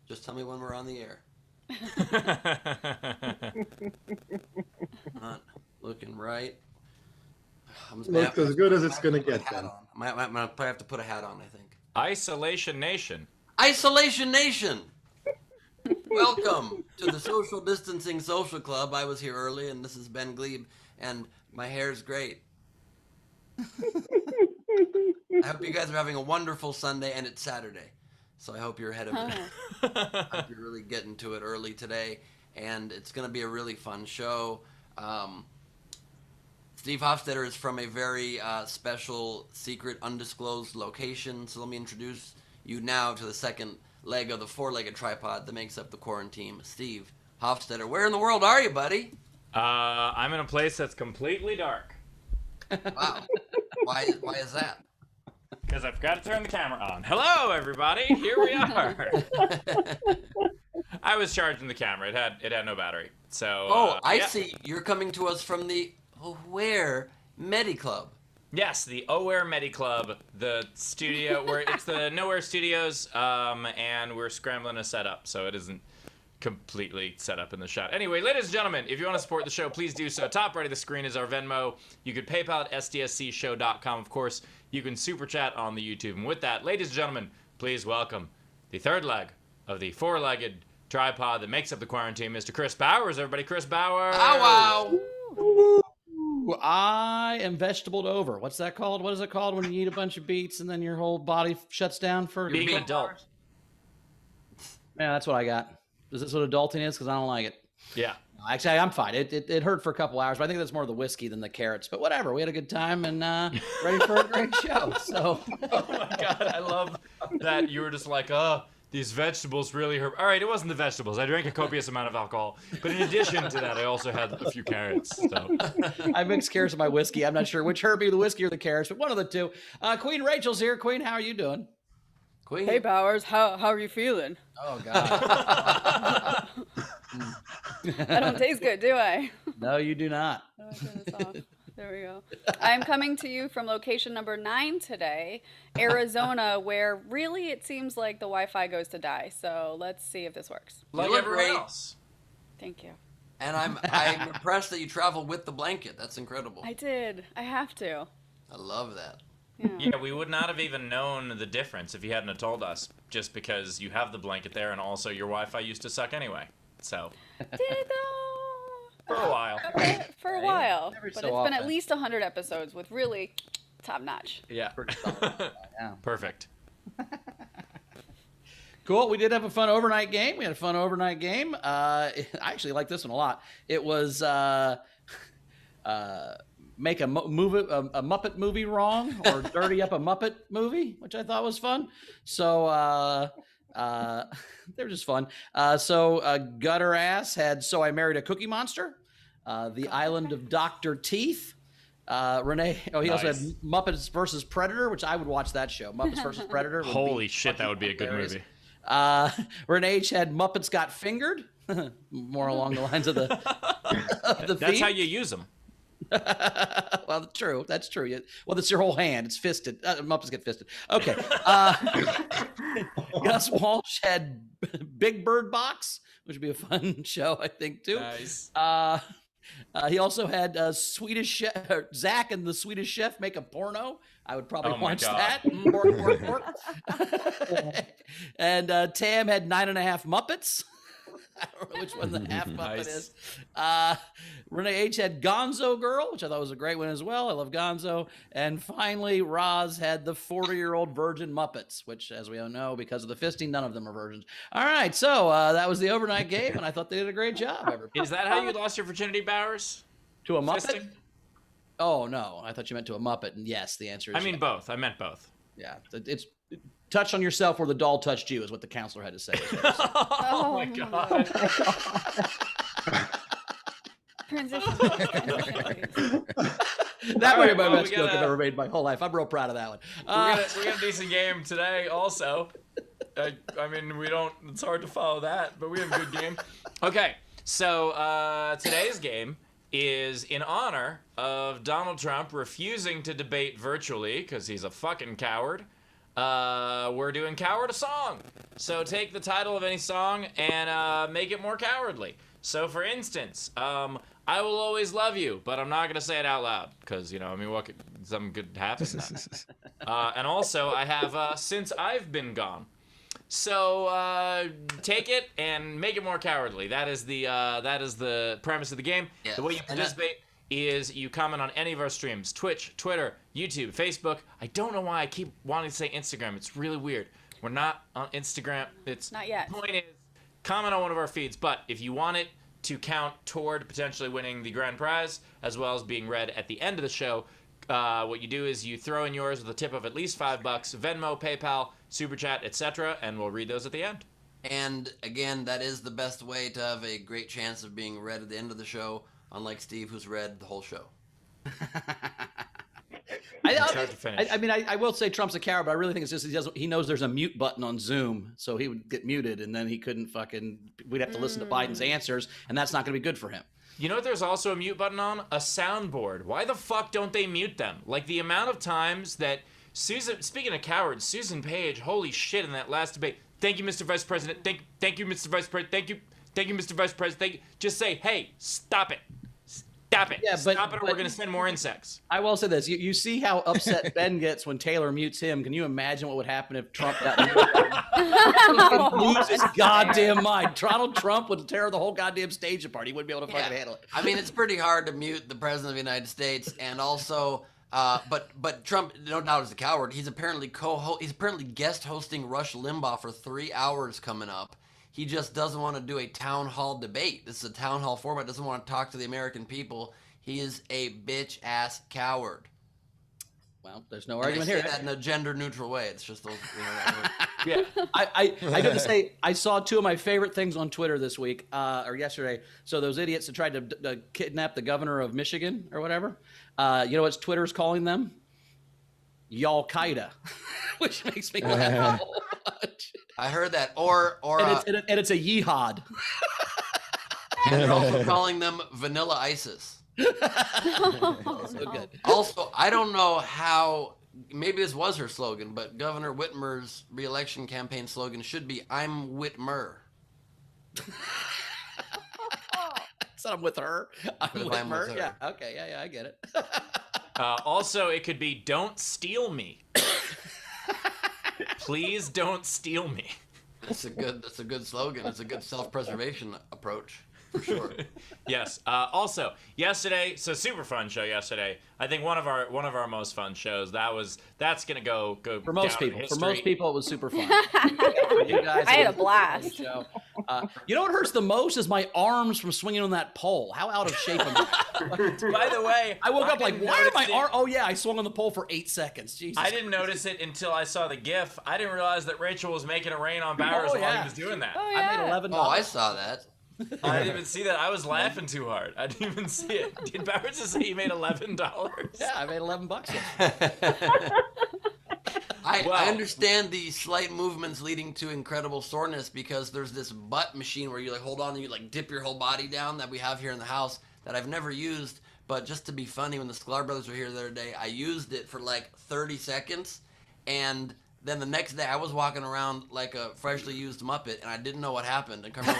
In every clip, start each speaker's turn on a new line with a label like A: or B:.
A: Just tell me when we're on the air. Not looking right.
B: Look as good as it's going to get then.
A: I'm going to probably have to put a hat on, I think.
C: Isolation Nation.
A: Isolation Nation! Welcome to the Social Distancing Social Club. I was here early, and this is Ben Gleib, and my hair's great. I hope you guys are having a wonderful Sunday, and it's Saturday, so I hope you're ahead of it. I hope you're really getting to it early today, and it's going to be a really fun show. Steve Hofstetter is from a very special, secret, undisclosed location, so let me introduce you now to the second leg of the four-legged tripod that makes up the quarantine. Steve Hofstetter, where in the world are you, buddy?
C: I'm in a place that's completely dark.
A: Wow. Why is that?
C: Because I forgot to turn the camera on. Hello, everybody. Here we are. I was charging the camera. It had no battery. So.
A: I see. You're coming to us from the Where Medi Club.
C: Yes, the Aware Medi Club, the studio where it's the Nowhere Studios, and we're scrambling to set up, so it isn't completely set up in the shot. Anyway, ladies and gentlemen, if you want to support the show, please do so. Top right of the screen is our Venmo. You could PayPal at sdscshow.com. Of course, you can super chat on the YouTube. And with that, ladies and gentlemen, please welcome the third leg of the four-legged tripod that makes up the quarantine, Mr. Chris Bowers. Everybody, Chris Bowers.
A: Ow, wow.
D: I am vegetabled over. What's that called? What is it called when you eat a bunch of beets and then your whole body shuts down for
C: Being
D: 12
C: adult.
D: hours? Yeah, that's what I got. Is this what adulting is? Because I don't like it.
C: Yeah.
D: No, actually, I'm fine. It hurt for a couple hours, but I think that's more the whiskey than the carrots. But whatever. We had a good time and ready for a great show. So.
C: Oh my God, I love that you were just like, these vegetables really hurt. All right, it wasn't the vegetables. I drank a copious amount of alcohol. But in addition to that, I also had a few carrots. So.
D: I mixed carrots with my whiskey. I'm not sure which hurt me, the whiskey or the carrots, but one of the two. Queen Rachel's here. Queen, how are you doing?
A: Queen.
E: Hey, Bowers, how are you feeling?
D: Oh, God.
E: I don't taste good, do I?
D: No, you do not.
E: Oh, turn this off. There we go. I'm coming to you from location number 9 today, Arizona, where really it seems like the Wi-Fi goes to die. So let's see if this works.
C: Like
A: look
C: everyone
A: great.
C: else.
E: Thank you.
A: And I'm impressed that you travel with the blanket. That's incredible.
E: I did. I have to.
A: I love that.
E: Yeah.
C: Yeah, we would not have even known the difference if you hadn't have told us, just because you have the blanket there and also your Wi-Fi used to suck anyway. So.
E: Did it though?
C: For a while.
E: For a while.
D: Every
E: But
D: so
E: it's been at
D: often.
E: least 100 episodes with really top notch.
C: Yeah.
D: Yeah.
C: Perfect.
D: Cool. We did have a fun overnight game. We had a fun overnight game. I actually like this one a lot. It was make a Muppet movie wrong or dirty up a Muppet movie, which I thought was fun. So they were just fun. So Gutter Ass had So I Married a Cookie Monster, The Island of Dr. Teeth. Renee, he also had
C: Nice.
D: Muppets versus Predator, which I would watch that show. Muppets versus Predator. would
C: Holy
D: be
C: shit, that
D: fucking
C: would be a good
D: hilarious.
C: movie.
D: Renee H had Muppets Got Fingered, more along the lines of the
C: That's
D: theme.
C: how you use them.
D: Well, true. That's true. Well, that's your whole hand. It's fisted. Muppets get fisted. Okay. Gus Walsh had Big Bird Box, which would be a fun show, I think, too.
C: Nice.
D: He also had Swedish Chef, Zach and the Swedish Chef make a porno. I would probably
C: Oh my
D: watch
C: God.
D: that. Pork, pork, pork. And Tam had 9.5 Muppets. I don't know which one the half Muppet
C: Nice.
D: is. Renee H had Gonzo Girl, which I thought was a great one as well. I love Gonzo. And finally, Roz had the 40-year-old virgin Muppets, which, as we all know, because of the fisting, none of them are virgins. All right, so that was the overnight game, and I thought they did a great job. Everybody.
C: Is that how you lost your virginity, Bowers?
D: To a Muppet?
C: Fisting?
D: Oh, no. I thought you meant to a Muppet, and yes, the answer is
C: I mean
D: yes.
C: both. I meant both.
D: Yeah. It's touch on yourself where the doll touched you is what the counselor had to say.
C: Oh my God.
E: Transition.
D: That
C: All
D: might
C: right,
D: be my
C: well,
D: best
C: we
D: joke I've
C: gotta-
D: ever made in my whole life. I'm real proud of that one.
C: We got a decent game today also. I mean, it's hard to follow that, but we have a good game. Okay, so today's game is in honor of Donald Trump refusing to debate virtually because he's a fucking coward. we're doing Coward a Song. So take the title of any song and make it more cowardly. So for instance, I will always love you, but I'm not gonna say it out loud because something could happen. And also I have Since I've Been Gone. So take it and make it more cowardly. That is the premise of the game.
A: Yes.
C: The way you participate is you comment on any of our streams: Twitch, Twitter, YouTube, Facebook. I don't know why I keep wanting to say Instagram. It's really weird. We're not on Instagram. It's
E: Not yet.
C: The point is, comment on one of our feeds. But if you want it to count toward potentially winning the grand prize, as well as being read at the end of the show, what you do is you throw in yours with a tip of at least $5, Venmo, PayPal, Super Chat, etc., and we'll read those at the end.
A: And again, that is the best way to have a great chance of being read at the end of the show, unlike Steve, who's read the whole show.
C: Hard to finish.
D: I will say Trump's a coward, but I really think it's just he knows there's a mute button on Zoom, so he would get muted, and then he couldn't we'd have to listen to Biden's answers, and that's not going to be good for him.
C: You know what there's also a mute button on? A soundboard. Why the fuck don't they mute them? Like the amount of times that speaking of cowards, Susan Page, holy shit, in that last debate, thank you, Mr. Vice President, thank you, Mr. Vice President, thank you, Mr. Vice President, just say, hey, stop it. Stop it.
D: Yeah,
C: Stop it or we're going to send more insects.
D: I will say this. You see how upset Ben gets when Taylor mutes him. Can you imagine what would happen if Trump got muted? He'd lose his goddamn mind. Donald Trump would tear the whole goddamn stage apart. He wouldn't be able to fucking handle it.
A: I mean, it's pretty hard to mute the President of the United States, and also, but Trump, no doubt, is a coward. He's apparently guest hosting Rush Limbaugh for 3 hours coming up. He just doesn't want to do a town hall debate. This is a town hall format. Doesn't want to talk to the American people. He is a bitch ass coward.
D: Well, there's no argument here.
A: That in a gender neutral way. It's just those.
C: Yeah.
D: I got to say, I saw two of my favorite things on Twitter this week or yesterday. So those idiots that tried to kidnap the governor of Michigan or whatever. You know what Twitter's calling them? Y'all-Qaeda, which makes me laugh a whole bunch.
A: I heard that. Or
D: and it's a yihad.
A: And they're also calling them Vanilla ISIS.
D: So good.
A: Also, I don't know how, maybe this was her slogan, but Governor Whitmer's re-election campaign slogan should be, I'm Whitmer.
D: So I'm with her. I'm with
A: I'm
D: her.
A: with her.
D: Yeah. Okay. Yeah. I get it.
C: Also, it could be, don't steal me. Please don't steal me.
A: That's a good slogan. It's a good self-preservation approach, for sure.
C: Yes. Also, yesterday, so super fun show yesterday. I think one of our most fun shows. That's gonna go
D: for most
C: down
D: people.
C: in
D: For
C: history.
D: most people, it was super fun. You guys,
E: I had
D: it
E: a
D: was
E: blast.
D: show. You know what hurts the most is my arms from swinging on that pole. How out of shape am I?
C: By the way,
D: I woke up like,
C: didn't
D: why are
C: notice
D: my
C: it-
D: arms? Oh yeah, I swung on the pole for 8 seconds. Jesus.
C: I didn't notice it until I saw the GIF. I didn't realize that Rachel was making it rain on Bowers while
D: yeah.
C: he was doing that.
E: Oh,
D: I
E: yeah.
D: made $11.
A: Oh, I saw that.
C: I didn't even see that. I was laughing too hard. I didn't even see it. Did Bowers just say he made $11?
D: Yeah, I made $11.
A: I understand the slight movements leading to incredible soreness because there's this butt machine where you like hold on and you like dip your whole body down that we have here in the house that I've never used, but just to be funny, when the Sklar brothers were here the other day, I used it for like 30 seconds, and then the next day I was walking around like a freshly used Muppet, and I didn't know what happened. And Carmelo,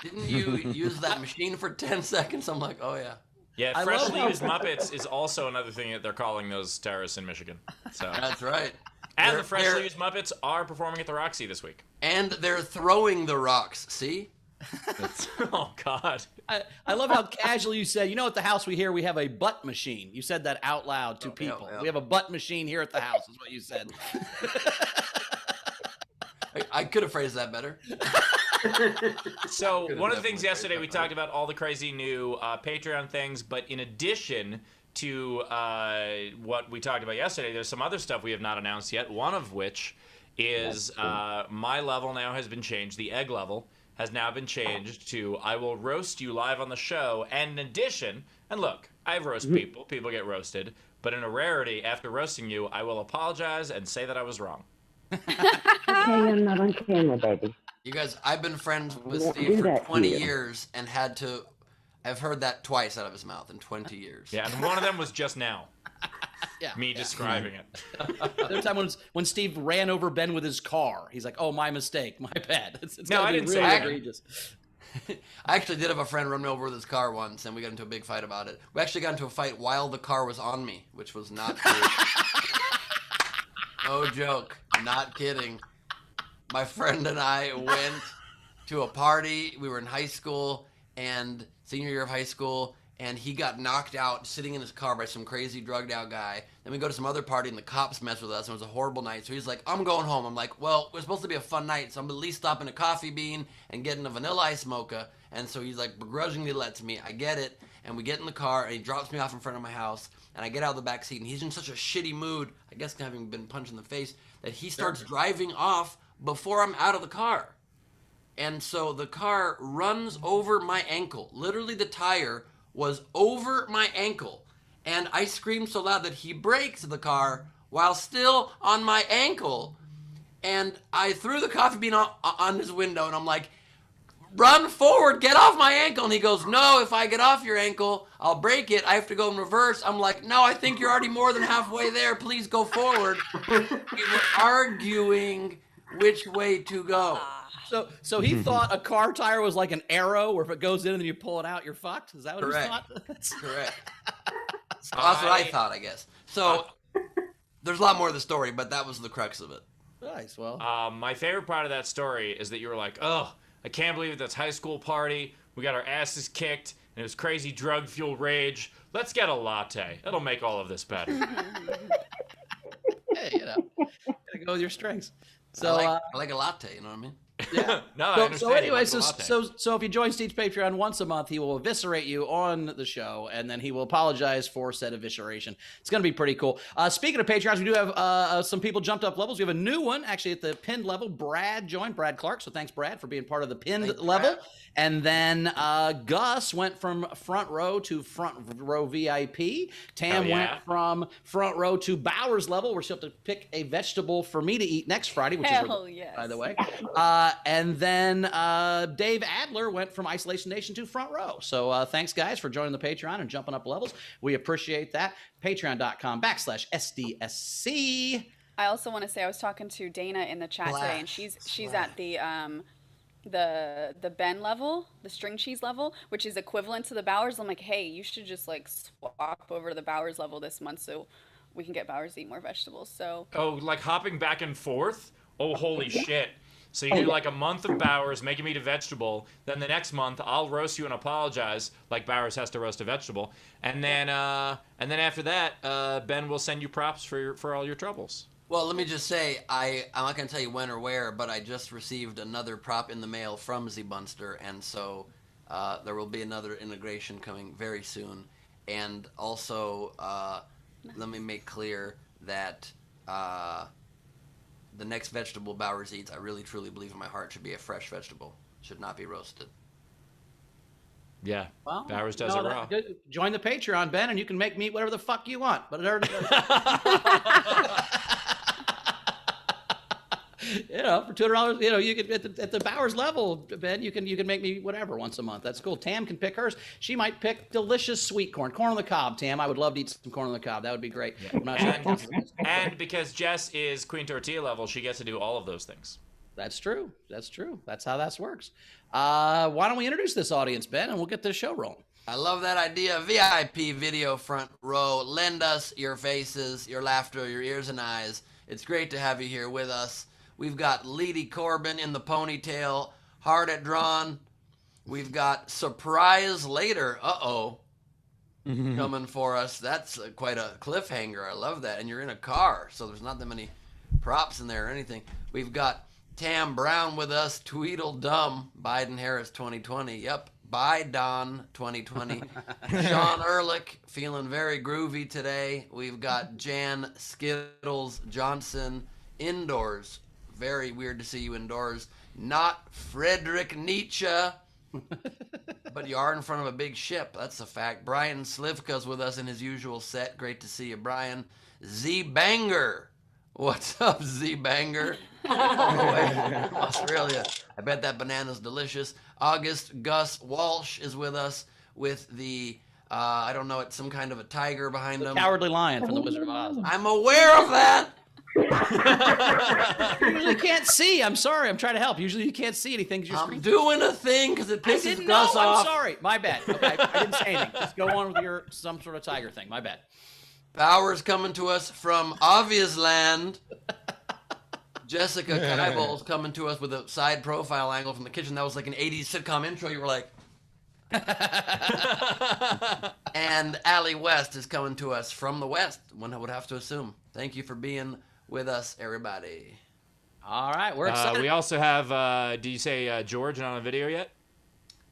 A: didn't you use that machine for 10 seconds? I'm like, oh yeah.
C: Yeah,
D: I
C: freshly
D: love-
C: used Muppets is also another thing that they're calling those terrorists in Michigan. So,
A: That's right.
C: and
A: They're-
C: the freshly
A: they're-
C: used Muppets are performing at the Roxy this week.
A: And they're throwing the rocks, see?
C: Oh God.
D: I love how casually you said, you know, at the house we have a butt machine. You said that out loud to people.
A: yeah.
D: We have a butt machine here at the house, is what you said.
A: I could have phrased that better.
C: So one of the things yesterday we talked about all the crazy new Patreon things, but in addition to what we talked about yesterday, there's some other stuff we have not announced yet. One of which is my level now has been changed. The egg level has now been changed to I will roast you live on the show. And in addition, and look, I roast people. People get roasted. But in a rarity, after roasting you, I will apologize and say that I was wrong.
F: Okay, I'm not on camera, baby.
A: You guys, I've been friends with
F: Won't
A: Steve
F: do
A: for
F: that
A: 20
F: here.
A: years and I've heard that twice out of his mouth in 20 years.
C: Yeah, and one of them was just now. me describing it.
D: There's time when Steve ran over Ben with his car. He's like, "Oh, my mistake, my bad." It's
C: No, I
D: be
C: didn't
D: really
C: say that.
D: egregious.
A: I actually did have a friend run me over with his car once, and we got into a big fight about it. We actually got into a fight while the car was on me, which was not true. No joke. Not kidding. My friend and I went to a party. We were in high school, and senior year of high school, and he got knocked out sitting in his car by some crazy drugged out guy. Then we go to some other party, and the cops mess with us, and it was a horrible night. So he's like, I'm going home. I'm like, well, it was supposed to be a fun night, so I'm at least stopping a Coffee Bean and getting a vanilla ice mocha. And so he's like, begrudgingly lets me. I get it, and we get in the car, and he drops me off in front of my house, and I get out of the back seat, and he's in such a shitty mood, I guess having been punched in the face, that he starts driving off before I'm out of the car. And so the car runs over my ankle. Literally, the tire was over my ankle. And I screamed so loud that he brakes the car while still on my ankle. And I threw the coffee bean on his window, and I'm like, run forward, get off my ankle. And he goes, no, if I get off your ankle, I'll break it. I have to go in reverse. I'm like, no, I think you're already more than halfway there. Please go forward. We were arguing which way to go.
D: So he thought a car tire was like an arrow, where if it goes in and then you pull it out, you're fucked. Is that what
A: Correct.
D: he thought?
A: Correct. So that's what I thought, I guess. So there's a lot more to the story, but that was the crux of it.
D: Nice. Well,
C: My favorite part of that story is that you were like, oh, I can't believe that's high school party. We got our asses kicked, and it was crazy drug-fueled rage. Let's get a latte. It'll make all of this better.
D: hey, gotta go with your strengths. So
A: I like a latte, you know what I mean?
D: yeah.
C: No, I
D: So
C: understand.
D: anyway,
C: You
D: so,
C: like the latte.
D: so if you join Steve's Patreon once a month, he will eviscerate you on the show, and then he will apologize for said evisceration. It's going to be pretty cool. Speaking of Patreons, we do have some people jumped up levels. We have a new one, actually, at the pinned level. Brad joined, Brad Clark. So thanks, Brad, for being part of the pinned level.
A: Brad.
D: And then Gus went from front row to front row VIP. Tam went from front row to Bowers level, where she'll have to pick a vegetable for me to eat next Friday, which
E: Hell
D: is
E: yes.
D: by the way. And then Dave Adler went from Isolation Nation to front row. So thanks, guys, for joining the Patreon and jumping up levels. We appreciate that. Patreon.com/SDSC.
E: I also want to say I was talking to Dana in the chat today, and she's at the Ben level, the string cheese level, which is equivalent to the Bowers. I'm like, hey, you should just like swap over to the Bowers level this month so we can get Bowers to eat more vegetables. So
C: Oh, like hopping back and forth? Oh, holy shit. So you do like a month of Bowers making me a vegetable. Then the next month I'll roast you and apologize, like Bowers has to roast a vegetable. And then after that, Ben will send you props for all your troubles.
A: Well, let me just say, I'm not going to tell you when or where, but I just received another prop in the mail from Z-Bunster, and so there will be another integration coming very soon. And also, let me make clear that the next vegetable Bowers eats, I really truly believe in my heart, should be a fresh vegetable. Should not be roasted.
C: Yeah,
D: Well,
C: Bowers does it raw.
D: Join the Patreon, Ben, and you can make me eat whatever the fuck you want. But for $200, you can at the Bowers level, Ben, you can make me whatever once a month. That's cool. Tam can pick hers. She might pick delicious sweet corn on the cob. Tam, I would love to eat some corn on the cob. That would be great. I'm not sure that counts.
C: And because Jess is Queen Tortilla level, she gets to do all of those things.
D: That's true. That's how that works. Why don't we introduce this audience, Ben, and we'll get this show rolling.
A: I love that idea. VIP video front row. Lend us your faces, your laughter, your ears and eyes. It's great to have you here with us. We've got Leedy Corbin in the ponytail, hard at drawn. We've got Surprise Later, coming for us. That's quite a cliffhanger. I love that. And you're in a car, so there's not that many props in there or anything. We've got Tam Brown with us, Tweedledum, Biden-Harris 2020. Yep, Biden 2020. Sean Ehrlich, feeling very groovy today. We've got Jan Skittles Johnson indoors. Very weird to see you indoors. Not Frederick Nietzsche, but you are in front of a big ship. That's a fact. Brian Slivka's with us in his usual set. Great to see you, Brian. Z Banger. What's up, Z Banger? Australia. I bet that banana's delicious. August Gus Walsh is with us with the I don't know. It's some kind of a tiger behind
D: The
A: him.
D: Cowardly Lion from The Wizard of Oz.
A: I'm aware of that.
D: You usually can't see. I'm sorry. I'm trying to help. Usually you can't see anything.
A: I'm doing a thing because it
D: I
A: pisses
D: didn't
A: Gus
D: know.
A: off.
D: I'm sorry. My bad. Okay, I didn't say anything. Just go on with your some sort of tiger thing. My bad.
A: Bowers coming to us from obvious land. Jessica Keibal's coming to us with a side profile angle from the kitchen. That was like an 80s sitcom intro. You were like... And Allie West is coming to us from the West, one I would have to assume. Thank you for being with us, everybody.
D: All right, we're excited.
C: We also have, did you say George not on video yet?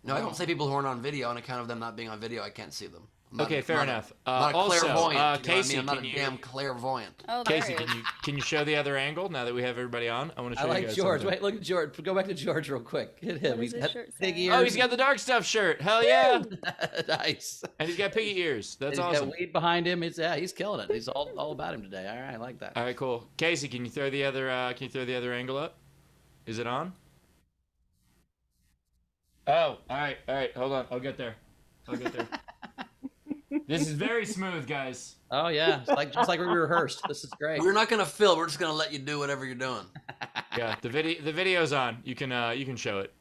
A: No, I don't say people who aren't on video. On account of them not being on video, I can't see them.
C: Okay, fair enough.
A: I'm not a
C: Also,
A: clairvoyant. You know what
C: Casey,
A: I mean? I'm not
C: can
A: a
C: you-
A: damn clairvoyant.
E: Oh, there
C: Casey,
E: he is.
C: can you show the other angle now that we have everybody on? I want to show
D: I
C: you
D: like
C: guys
D: George.
C: something.
D: Wait, look at George. Go back to George real quick. Hit him.
E: What
D: He's
E: does
D: got
E: his shirt
D: big
E: say?
D: ears.
C: Oh, he's got the Dark Stuff shirt. Hell yeah!
D: Nice.
C: And he's got piggy ears. That's
D: He's
C: awesome.
D: got weed behind him. He's killing it. He's all about him today. All right, I like that.
C: All right, cool. Casey, can you throw the other angle up? Is it on? Oh, all right. Hold on. I'll get there. This is very smooth, guys.
D: Oh yeah, it's just like we rehearsed. This is great.
A: We're not gonna fill. We're just gonna let you do whatever you're doing.
C: Yeah, the video's on. You can show it.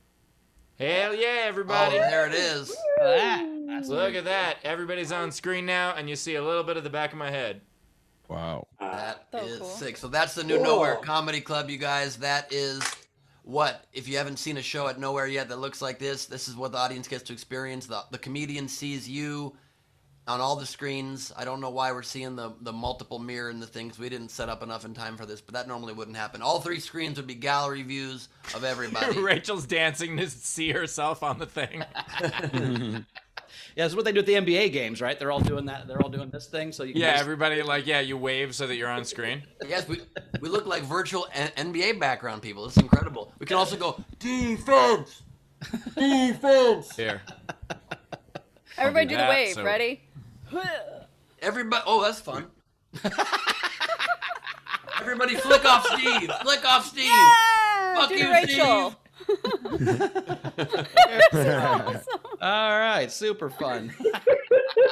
C: Hell yeah,
A: Oh,
C: everybody!
A: there it is.
D: That's
C: Look at that. Everybody's on screen now, and you see a little bit of the back of my head.
G: Wow.
A: That
E: So
A: is
E: cool.
A: sick. So that's the new Nowhere Comedy Club, you guys. That is what, if you haven't seen a show at Nowhere yet that looks like this is what the audience gets to experience. The comedian sees you on all the screens. I don't know why we're seeing the multiple mirror and the things. We didn't set up enough in time for this, but that normally wouldn't happen. All 3 screens would be gallery views of everybody.
C: Rachel's dancing to see herself on the thing.
D: Yeah, that's what they do at the NBA games, right? They're all doing that. They're all doing this thing, so you can
C: Yeah,
D: just-
C: everybody you wave so that you're on screen.
A: Yes, we look like virtual NBA background people. It's incredible. We can also go, defense! Defense!
C: Here.
E: Everybody do the
C: that,
E: wave.
C: so-
E: Ready?
A: Everybody, oh, that's fun. Everybody flick off Steve. Flick off Steve.
E: Yeah!
A: Fuck
E: do
A: you,
E: Rachel.
D: All right, super fun.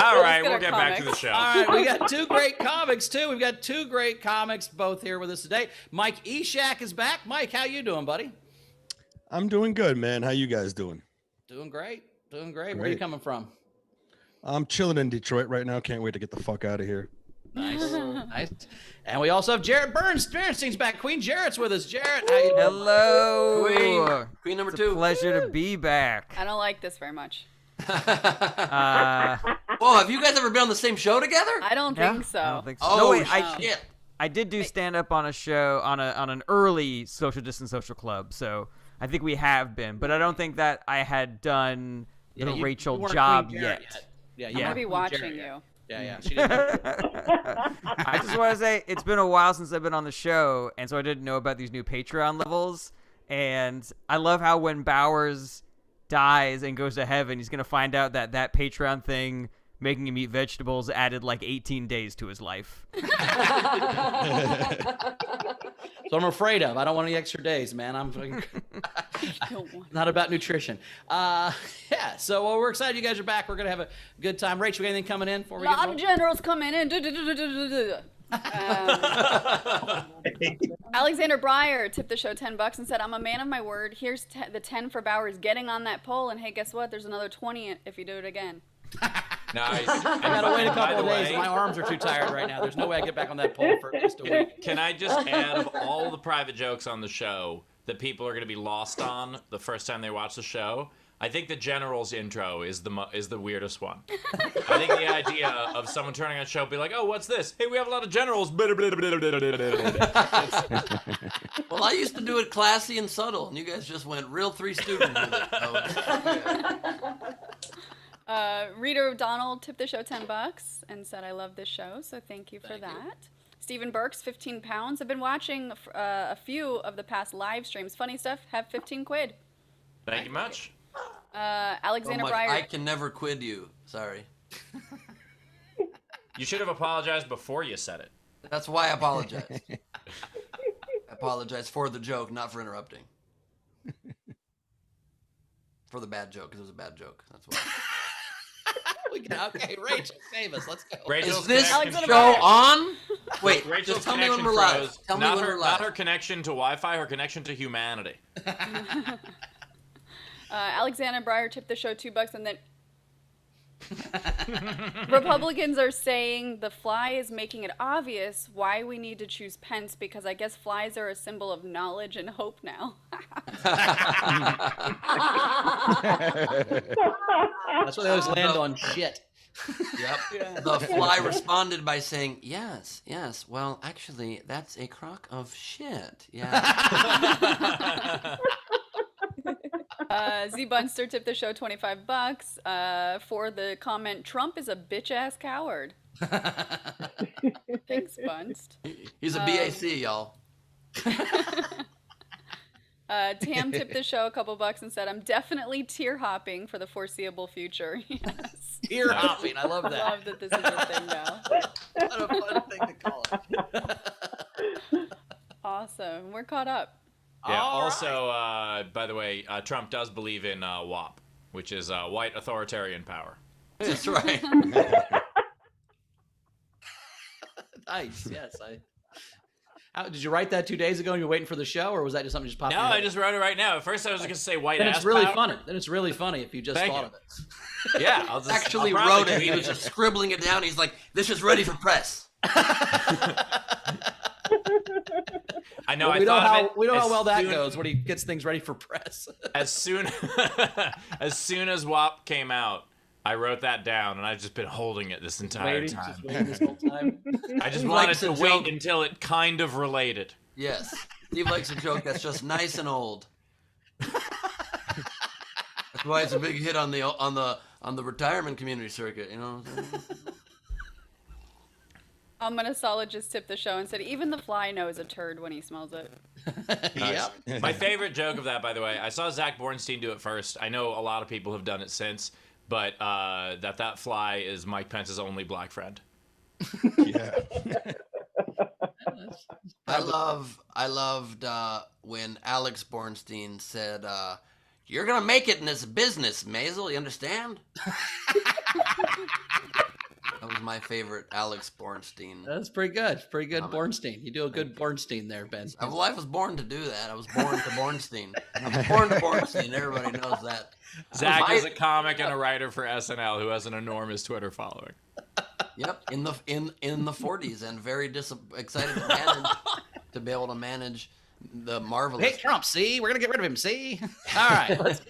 C: All right,
E: good
C: we'll
E: at
C: get back to the
E: comics.
C: show.
D: All right, we got 2 great comics too. We've got 2 great comics both here with us today. Mike Eshaq is back. Mike, how you doing, buddy?
G: I'm doing good, man. How you guys doing?
D: Doing great. Where are you
G: Great.
D: coming from?
G: I'm chilling in Detroit right now. Can't wait to get the fuck out of here.
D: Nice. Nice. And we also have Jarret Berenstein's back. Queen Jarrett's with us. Jarret, how you doing?
H: Hello.
A: Queen number
H: It's
A: 2.
H: a pleasure to be back.
E: I don't like this very much.
A: Whoa, have you guys ever been on the same show together?
E: I don't
H: Yeah?
E: think so.
H: I don't think so.
A: Oh,
H: No, wait,
A: shit.
H: I did do stand up on a show on an early social distance social club, so I think we have been, but I don't think that I had done
D: Yeah,
H: the
D: you
H: Rachel
D: weren't
H: job
D: Queen
H: yet.
D: Jarrett Yeah,
E: I'm
H: Yeah.
E: gonna be
D: Queen
E: watching
D: Jarrett
E: you.
D: yet. Yeah. She didn't.
H: I just want to say it's been a while since I've been on the show, and so I didn't know about these new Patreon levels. And I love how when Bowers dies and goes to heaven, he's gonna find out that Patreon thing making him eat vegetables added like 18 days to his life.
D: So I'm afraid of. I don't want any extra days, man. I'm not about nutrition. Yeah. So we're excited you guys are back. We're gonna have a good time. Rachel, anything coming in before we
E: A lot
D: get
E: of generals coming in. Alexander Breyer tipped the show $10 and said, "I'm a man of my word. Here's the 10 for Bowers getting on that pole, and hey, guess what? There's another 20 if you do it again."
C: Nice.
D: I gotta wait a couple of days. My arms are too tired right now. There's no way I get back on that pole for at least a week.
C: Can I just add, of all the private jokes on the show that people are going to be lost on the first time they watch the show, I think the General's intro is the weirdest one. I think the idea of someone turning on a show and be like, "Oh, what's this? Hey, we have a lot of generals."
A: Well, I used to do it classy and subtle, and you guys just went real Three Stooges with it.
E: Rita O'Donnell tipped the show $10 and said, "I love this show, so thank you for that." Stephen Burks, 15 pounds. I've been watching a few of the past live streams. Funny stuff. Have 15 quid.
C: Thank you much.
E: Alexander
A: I
E: Breyer.
A: can never quid you. Sorry.
C: You should have apologized before you said it.
A: That's why I apologize. I apologize for the joke, not for interrupting. For the bad joke, because it was a bad joke. That's why.
D: Okay, Rachel, save us. Let's go.
C: Rachel's
A: Is this
C: connection-
A: show on? Wait,
C: Rachel's
A: just tell me when
C: connection
A: we're live.
C: froze.
A: Tell me
C: Not
A: when
C: her,
A: we're live.
C: Not her connection to Wi-Fi, her connection to humanity.
E: Alexander Breyer tipped the show $2, and then Republicans are saying the fly is making it obvious why we need to choose Pence, because I guess flies are a symbol of knowledge and hope now.
D: That's why they always land on shit.
A: Yep. The fly responded by saying, yes, well, actually, that's a crock of shit. Yeah.
E: Z Bunster tipped the show $25 for the comment, Trump is a bitch-ass coward. Thanks, Bunst.
A: He's a BAC, y'all.
E: Tam tipped the show a couple bucks and said, I'm definitely tear-hopping for the foreseeable future. Yes.
D: Tear-hopping, I love that.
E: I love that this is a thing now.
D: What a fun thing to call it.
E: Awesome. We're caught up.
C: Yeah.
D: All
C: Also, by the way, Trump does believe in WAP, which is white authoritarian power.
A: That's right.
D: Nice. Yes. Did you write that 2 days ago and you're waiting for the show, or was that just something just popped?
C: No, I just wrote it right now. At first, I was going to say white
D: Then
C: ass
D: it's really
C: power.
D: funny. Then it's really funny if you just
C: Thank
D: thought
C: you.
D: of it.
C: Yeah, I'll just
A: Actually
C: I'll probably
A: wrote it. He
C: tweet
A: was just scribbling it down. He's like, this is ready for press.
C: I know.
D: Well,
C: I
D: we know
C: thought of
D: how
C: it
D: we know how
C: as
D: well that
C: soon-
D: goes when he gets things ready for press.
C: As soon as WAP came out, I wrote that down, and I've just been holding it this entire time.
D: Just waiting this whole time.
C: I just
A: He
C: wanted
A: likes
C: to
A: a
C: wait
A: joke.
C: until it kind of related.
A: Yes. Steve likes a joke that's just nice and old. That's why it's a big hit on the retirement community circuit, you know what I'm saying?
E: Almanasologist tipped the show and said, even the fly knows a turd when he smells it.
D: Yep.
C: My favorite joke of that, by the way, I saw Zach Bornstein do it first. I know a lot of people have done it since, but that fly is Mike Pence's only black friend.
G: Yeah.
A: I loved when Alex Bornstein said, "You're gonna make it in this business, Maisel. You understand?" That was my favorite Alex Bornstein.
D: That's pretty good. Pretty good, Bornstein. You do a good Bornstein there, Ben.
A: Well, I was born to do that. I was born to Bornstein. I was born to Bornstein. Everybody knows that.
C: Zach is a comic and a writer for SNL who has an enormous Twitter following.
A: Yep, in the 40s, and very excited to be able to manage the marvelous.
D: Hey, Trump, see? We're going to get rid of him, see? All right.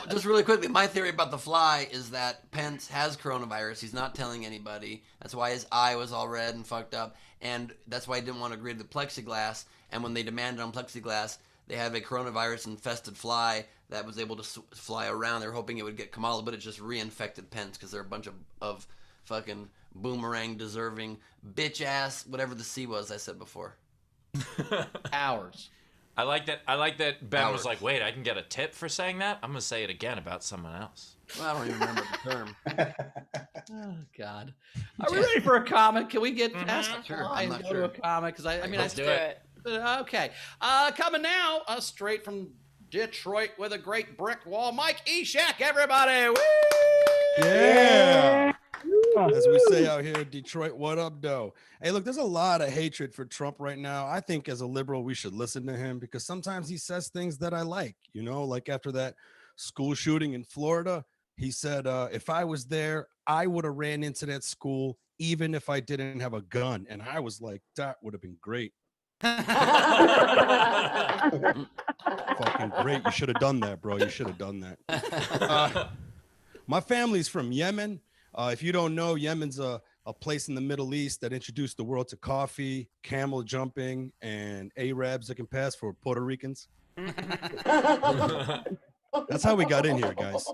A: Just really quickly, my theory about the fly is that Pence has coronavirus. He's not telling anybody. That's why his eye was all red and fucked up, and that's why he didn't want to agree to the plexiglass. And when they demanded on plexiglass, they have a coronavirus-infested fly that was able to fly around. They were hoping it would get Kamala, but it just reinfected Pence because they're a bunch of fucking boomerang-deserving bitch-ass, whatever the C was I said before.
D: Hours.
C: I like that Ben was
A: Hours.
C: like, wait, I can get a tip for saying that? I'm going to say it again about someone else.
A: Well, I don't even remember the term.
D: Oh, God. Are we ready for a comic? Can we get past the
A: Sure,
D: fly
A: I'm
D: and
A: not
D: go
A: sure.
D: to a comic? Because I
E: Let's do it.
D: Okay. Coming now, straight from Detroit with a great brick wall, Mike Eshaq, everybody. Woo!
G: Yeah. As we say out here in Detroit, what up, though? Hey, look, there's a lot of hatred for Trump right now. I think as a liberal, we should listen to him because sometimes he says things that I like, you know, like after that school shooting in Florida, he said, if I was there, I would have ran into that school even if I didn't have a gun. And I was like, that would have been great. Fucking great. You should have done that, bro. You should have done that. My family's from Yemen. If you don't know, Yemen's a place in the Middle East that introduced the world to coffee, camel jumping, and Arabs that can pass for Puerto Ricans. That's how we got in here, guys.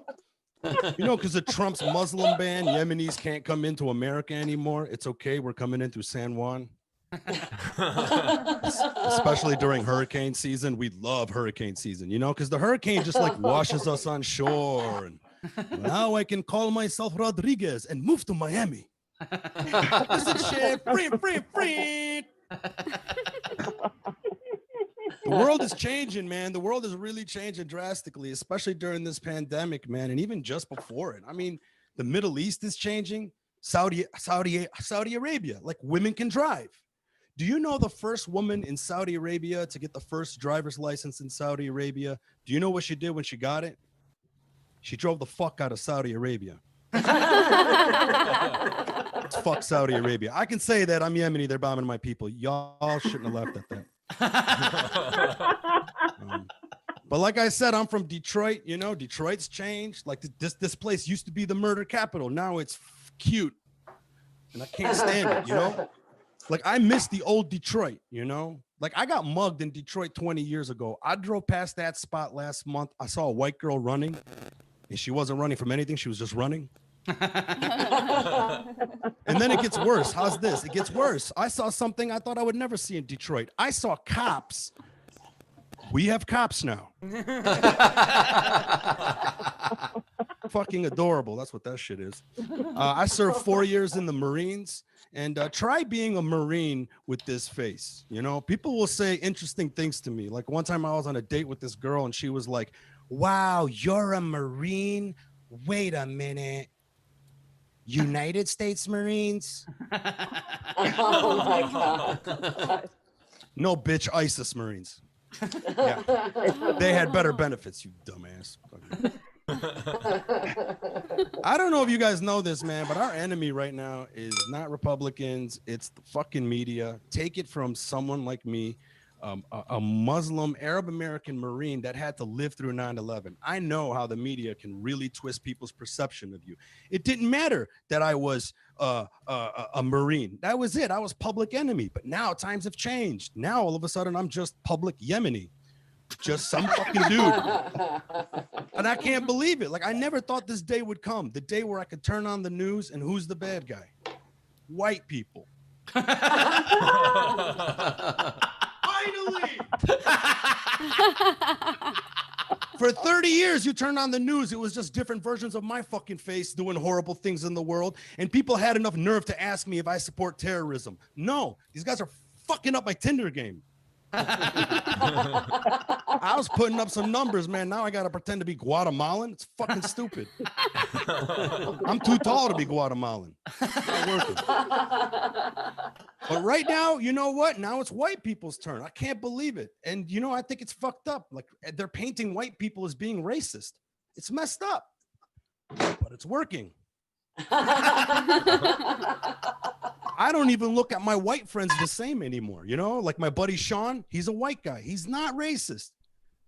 G: You know, because of Trump's Muslim ban, Yemenis can't come into America anymore. It's okay. We're coming in through San Juan. Especially during hurricane season. We love hurricane season, you know, because the hurricane just like washes us on shore. And now I can call myself Rodriguez and move to Miami. Opposite shit. Free. The world is changing, man. The world is really changing drastically, especially during this pandemic, man, and even just before it. I mean, The Middle East is changing. Saudi Arabia, like women can drive. Do you know the first woman in Saudi Arabia to get the first driver's license in Saudi Arabia? Do you know what she did when she got it? She drove the fuck out of Saudi Arabia. Fuck Saudi Arabia. I can say that. I'm Yemeni. They're bombing my people. Y'all shouldn't have laughed at that. But like I said, I'm from Detroit. You know, Detroit's changed. Like this place used to be the murder capital. Now it's cute, and I can't stand it. You know, like I miss the old Detroit. You know, like I got mugged in Detroit 20 years ago. I drove past that spot last month. I saw a white girl running, and she wasn't running from anything. She was just running. And then it gets worse. How's this? It gets worse. I saw something I thought I would never see in Detroit. I saw cops. We have cops now. Fucking adorable. That's what that shit is. I served 4 years in the Marines, and try being a Marine with this face. You know, people will say interesting things to me. Like one time I was on a date with this girl, and she was like, "Wow, you're a Marine? Wait a minute. United States Marines?"
I: Oh my God.
G: No, bitch, ISIS Marines. Yeah. They had better benefits, you dumbass. I don't know if you guys know this, man, but our enemy right now is not Republicans. It's the fucking media. Take it from someone like me, a Muslim Arab American Marine that had to live through 9/11. I know how the media can really twist people's perception of you. It didn't matter that I was a Marine. That was it. I was public enemy. But now times have changed. Now all of a sudden I'm just public Yemeni. Just some fucking dude. And I can't believe it. Like I never thought this day would come. The day where I could turn on the news and who's the bad guy? White people. Finally! For 30 years, you turned on the news. It was just different versions of my fucking face doing horrible things in the world. And people had enough nerve to ask me if I support terrorism. No, these guys are fucking up my Tinder game. I was putting up some numbers, man. Now I got to pretend to be Guatemalan. It's fucking stupid. I'm too tall to be Guatemalan. Not working. But right now, you know what? Now it's white people's turn. I can't believe it. And, you know, I think it's fucked up. Like they're painting white people as being racist. It's messed up, but it's working. I don't even look at my white friends the same anymore. You know, like my buddy Sean, he's a white guy. He's not racist.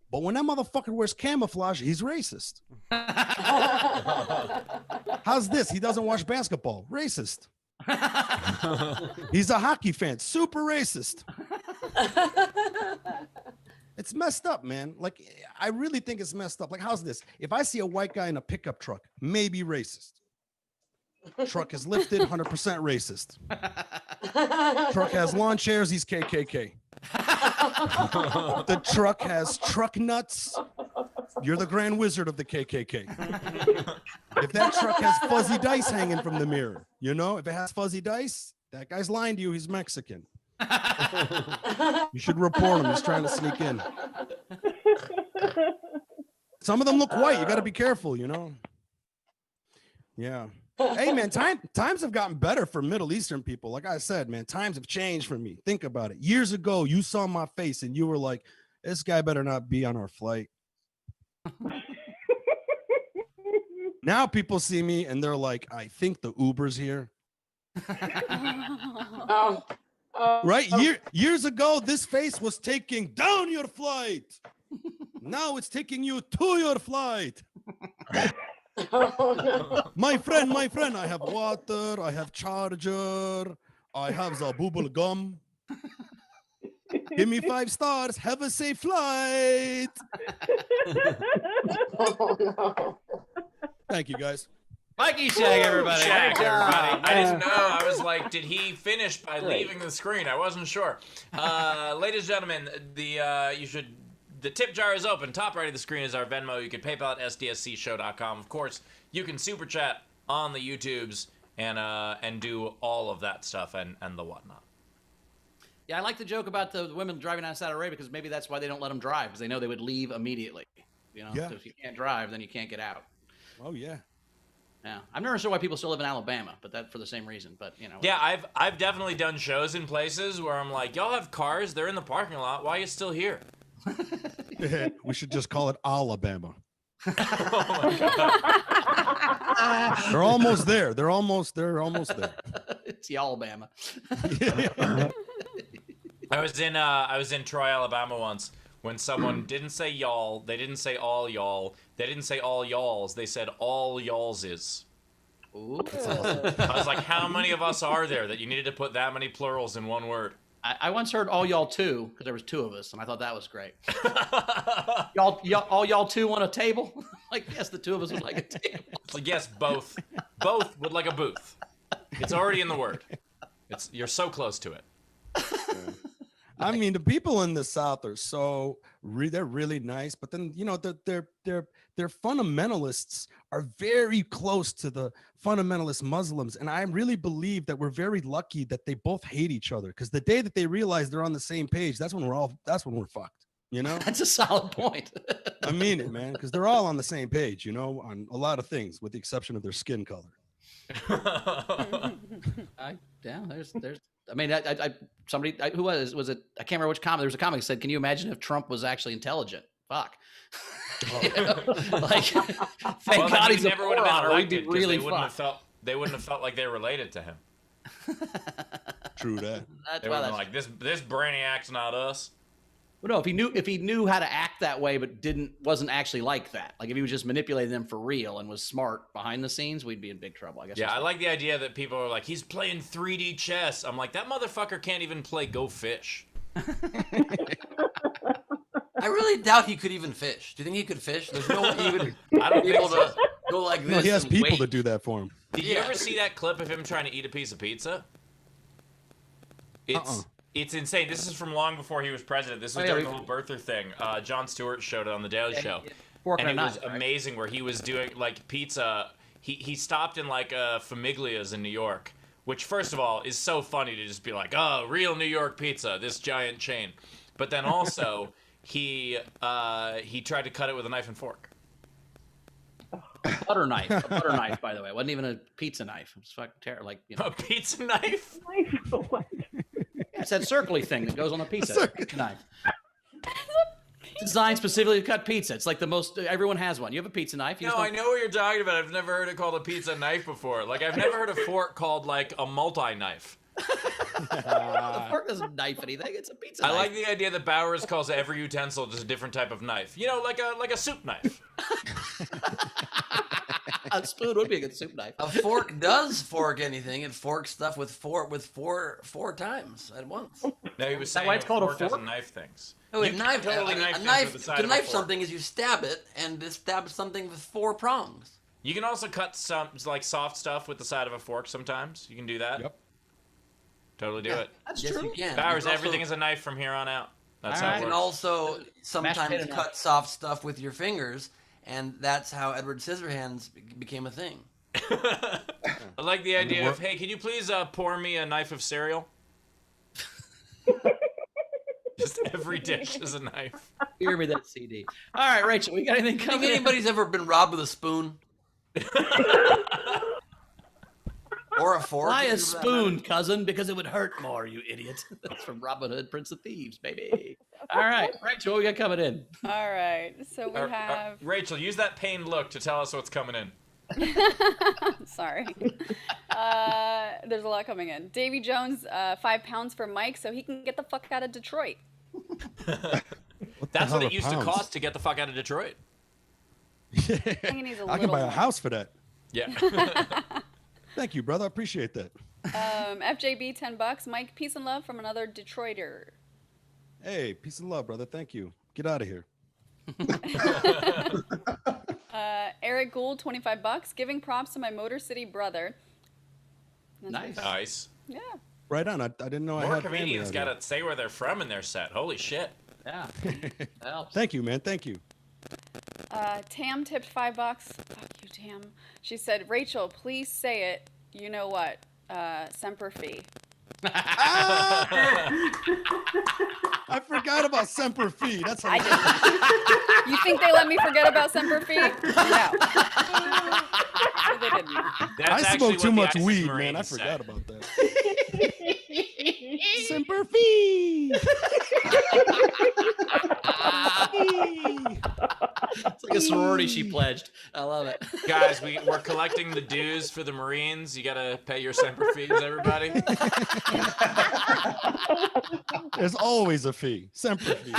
G: But when that motherfucker wears camouflage, he's racist. How's this? He doesn't watch basketball. Racist. He's a hockey fan. Super racist. It's messed up, man. Like, I really think it's messed up. Like, how's this? If I see a white guy in a pickup truck, maybe racist. Truck is lifted, 100% racist. Truck has lawn chairs, he's KKK. The truck has truck nuts. You're the grand wizard of the KKK. If that truck has fuzzy dice hanging from the mirror, you know, if it has fuzzy dice, that guy's lying to you, he's Mexican. You should report him, he's trying to sneak in. Some of them look white, you got to be careful, you know. Yeah. Hey, man, times have gotten better for Middle Eastern people. Like I said, man, times have changed for me. Think about it. Years ago, you saw my face and you were like, this guy better not be on our flight. Now people see me and they're like, I think the Uber's here. Right? Years ago, this face was taking down your flight. Now it's taking you to your flight.
I: Oh, no.
G: My friend, I have water, I have charger, I have the bubble gum. Give me 5 stars, have a safe flight.
I: Oh, no.
G: Thank you, guys.
D: Mike Eshaq, everybody.
C: Thanks, everybody.
I: Yeah.
C: I didn't know. I was like, did he finish by leaving the screen? I wasn't sure. Ladies and gentlemen, the tip jar is open. Top right of the screen is our Venmo. You can PayPal at sdscshow.com. Of course, you can super chat on the YouTubes and do all of that stuff and the whatnot.
D: Yeah, I like the joke about the women driving out of Saudi Arabia because maybe that's why they don't let them drive, because they know they would leave immediately. You know,
G: Yeah.
D: so if you can't drive, then you can't get out.
G: Oh, yeah.
D: Yeah, I'm never sure why people still live in Alabama, but that for the same reason. But
C: Yeah, I've definitely done shows in places where I'm like, y'all have cars, they're in the parking lot. Why are you still here?
G: We should just call it Alabama.
C: Oh my God.
G: They're almost there. They're almost there.
D: It's Alabama.
C: I was in Troy, Alabama once when someone didn't say y'all, they didn't say all y'all, they didn't say all y'alls, they said all y'alls is.
D: Ooh.
C: I was like, how many of us are there that you needed to put that many plurals in one word?
D: I once heard all y'all two because there was two of us, and I thought that was great. all y'all two on a table? Like, yes, the two of us would like a table.
C: It's like, yes, both would like a booth. It's already in the word. You're so close to it.
G: I mean, the people in the South are they're really nice, but then their fundamentalists are very close to the fundamentalist Muslims, and I really believe that we're very lucky that they both hate each other, because the day that they realize they're on the same page, that's when we're fucked.
D: That's a solid point.
G: I mean it, man, because they're all on the same page, on a lot of things, with the exception of their skin color.
D: There's. I mean, somebody who was it? I can't remember which comic. There was a comic that said, "Can you imagine if Trump was actually intelligent?" Fuck. Like, thank God he's
C: never would have been elected because
D: really
C: they wouldn't have felt like they were related to him.
G: True that.
C: They would have been like, this brainiac's not us.
D: Well, no, if he knew how to act that way, but wasn't actually like that. Like if he was just manipulating them for real and was smart behind the scenes, we'd be in big trouble. I guess.
C: Yeah, I like the idea that people are like, he's playing 3D chess. I'm like, that motherfucker can't even play Go Fish.
A: I really doubt he could even fish. Do you think he could fish? There's no way he would
C: I don't
A: be
C: think
A: able
C: so.
A: to go like this.
G: No, he has
A: and
G: people
A: wait.
G: to do that for him.
C: Did you ever see that clip of him trying to eat a piece of pizza? It's insane. This is from long before he was president. This was during the whole birther thing. Jon Stewart showed it on the Daily Show. And it was amazing where he was doing like pizza. He stopped in like Famiglia's in New York, which first of all is so funny to just be like, oh, real New York pizza, this giant chain. But then also he tried to cut it with a knife and fork.
D: A butter knife, by the way. It wasn't even a pizza knife. It was fucking terrible. Like,
C: A pizza knife?
D: Yeah, it's that circly thing that goes on the pizza. Knife. Designed specifically to cut pizza. It's like the most. Everyone has one. You have a pizza knife.
C: No, I know what you're talking about. I've never heard it called a pizza knife before. Like I've never heard a fork called like a multi-knife.
D: The fork doesn't knife anything. It's a pizza knife.
C: I like the idea that Bowers calls every utensil just a different type of knife. Like a soup knife.
D: A spoon would be a good soup knife.
A: A fork does fork anything. It forks stuff with four times at once.
C: No, he was saying
D: why it's called a
C: fork doesn't
D: fork?
C: knife things.
A: No,
C: You can totally
A: a
C: knife things
A: knife.
C: with the side
A: To
C: of a
A: knife
C: fork.
A: something is you stab it, and it stabs something with 4 prongs.
C: You can also cut some like soft stuff with the side of a fork sometimes. You can do that.
G: Yep.
C: Totally do it.
D: That's
A: Yes,
D: true.
A: you can.
C: Bowers,
A: You can
C: everything
A: also-
C: is a knife from here on out. That's
D: All
C: how
D: right.
C: it
A: You
C: works.
A: can also sometimes
D: potato
A: cut
D: knife.
A: soft stuff with your fingers, and that's how Edward Scissorhands became a thing.
C: I like the idea of, hey, can you please pour me a knife of cereal? Just every dish is a knife.
D: Hear me that CD. All right, Rachel, we got anything
A: Think
D: coming?
A: anybody's ever been robbed with a spoon? Or a fork?
D: Buy a spoon, cousin, because it would hurt more, you idiot. That's from Robin Hood, Prince of Thieves, baby. All right, Rachel, what we got coming in?
E: All right. So we have.
C: Rachel, use that pained look to tell us what's coming in.
E: Sorry. There's a lot coming in. Davy Jones, 5 pounds for Mike, so he can get the fuck out of Detroit.
C: That's
G: hell
C: what
G: are
C: it used to
G: pounds?
C: cost to get the fuck out of Detroit.
E: I think he needs a
G: I can
E: little
G: buy a
E: more.
G: house for that.
C: Yeah.
G: Thank you, brother. I appreciate that.
E: FJB, $10. Mike, peace and love from another Detroiter.
G: Hey, peace and love, brother. Thank you. Get out of here.
E: Eric Gould, $25. Giving props to my Motor City brother. That's
D: Nice.
C: Nice.
E: Yeah.
G: Right on. I didn't know I
C: More
G: had family
C: comedians
G: out
C: got
G: here.
C: to say where they're from in their set. Holy shit.
D: Yeah. That helps.
G: Thank you, man. Thank you.
E: Tam tipped $5. Fuck you, Tam. She said, Rachel, please say it. You know what? Semper Fi.
G: I forgot about Semper Fi. That's
E: I didn't. You think they let me forget about Semper Fi? No. No, they didn't.
C: That's
G: I
C: actually
G: smoke too
C: what the
G: much
C: ISIS
G: weed, man.
C: Marines
G: I
C: say.
G: forgot about that. Semper Fi.
D: It's like a sorority she pledged. I love it.
C: Guys, we're collecting the dues for the Marines. You gotta pay your Semper Fees, everybody.
G: There's always a fee. Semper Fi.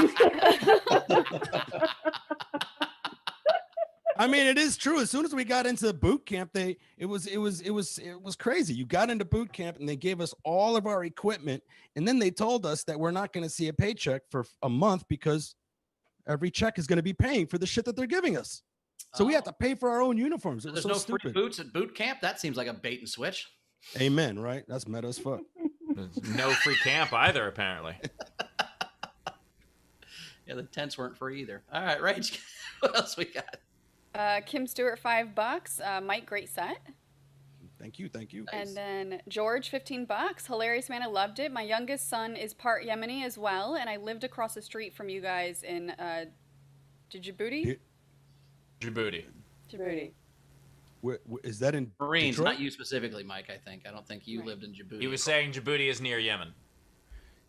G: I mean, it is true. As soon as we got into boot camp, it was crazy. You got into boot camp and they gave us all of our equipment, and then they told us that we're not going to see a paycheck for a month because every check is going to be paying for the shit that they're giving us. So we have to pay for our own uniforms. It was
D: There's
G: so
D: no
G: stupid.
D: free boots at boot camp. That seems like a bait and switch.
G: Amen. Right? That's meta as fuck.
C: There's no free camp either, apparently.
D: Yeah, the tents weren't free either. All right, Rach, what else we got?
E: Kim Stewart, $5. Mike, great set.
G: Thank you.
E: And then George, $15. Hilarious, man. I loved it. My youngest son is part Yemeni as well, and I lived across the street from you guys in Djibouti.
C: Djibouti.
E: Djibouti.
G: Where, is that in
D: Marines,
G: Detroit?
D: not you specifically, Mike. I think. I don't think you lived in Djibouti.
C: He was saying Djibouti is near Yemen.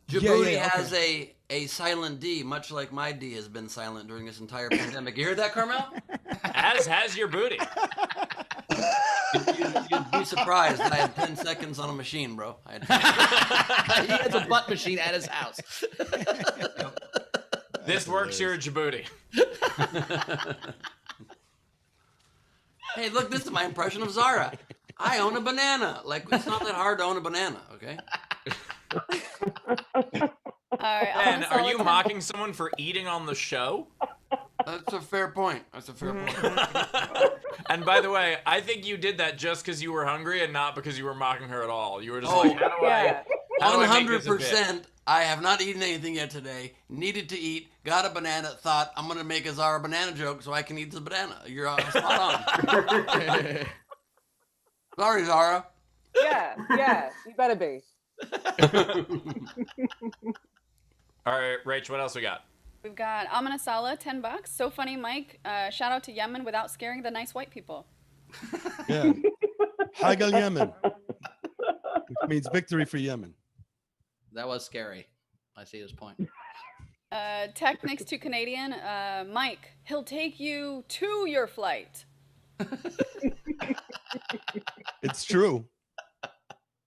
A: Djibouti
G: yeah,
A: has a silent D, much like my D has been silent during this entire pandemic. You heard that, Carmel?
C: As has your booty.
A: You'd be surprised. I had 10 seconds on a machine, bro.
D: He has a butt machine at his house.
C: This works here at Djibouti.
A: Hey, look, this is my impression of Zara. I own a banana. Like, it's not that hard to own a banana, okay?
E: All right.
C: Ben, are you mocking someone for eating on the show?
A: That's a fair point.
C: And by the way, I think you did that just because you were hungry and not because you were mocking her at all. You were just like, how do I make this a bit?
A: 100%. I have not eaten anything yet today. Needed to eat. Got a banana. Thought I'm gonna make a Zara banana joke so I can eat the banana. You're spot on. Sorry, Zara.
I: Yeah, you better be.
C: All right, Rach, what else we got?
E: We've got Amina Salah, $10. So funny, Mike. Shout out to Yemen without scaring the nice white people.
G: Yeah. Hagal Yemen. Which means victory for Yemen.
D: That was scary. I see his point.
E: Technics to Canadian. Mike, he'll take you to your flight.
G: It's true.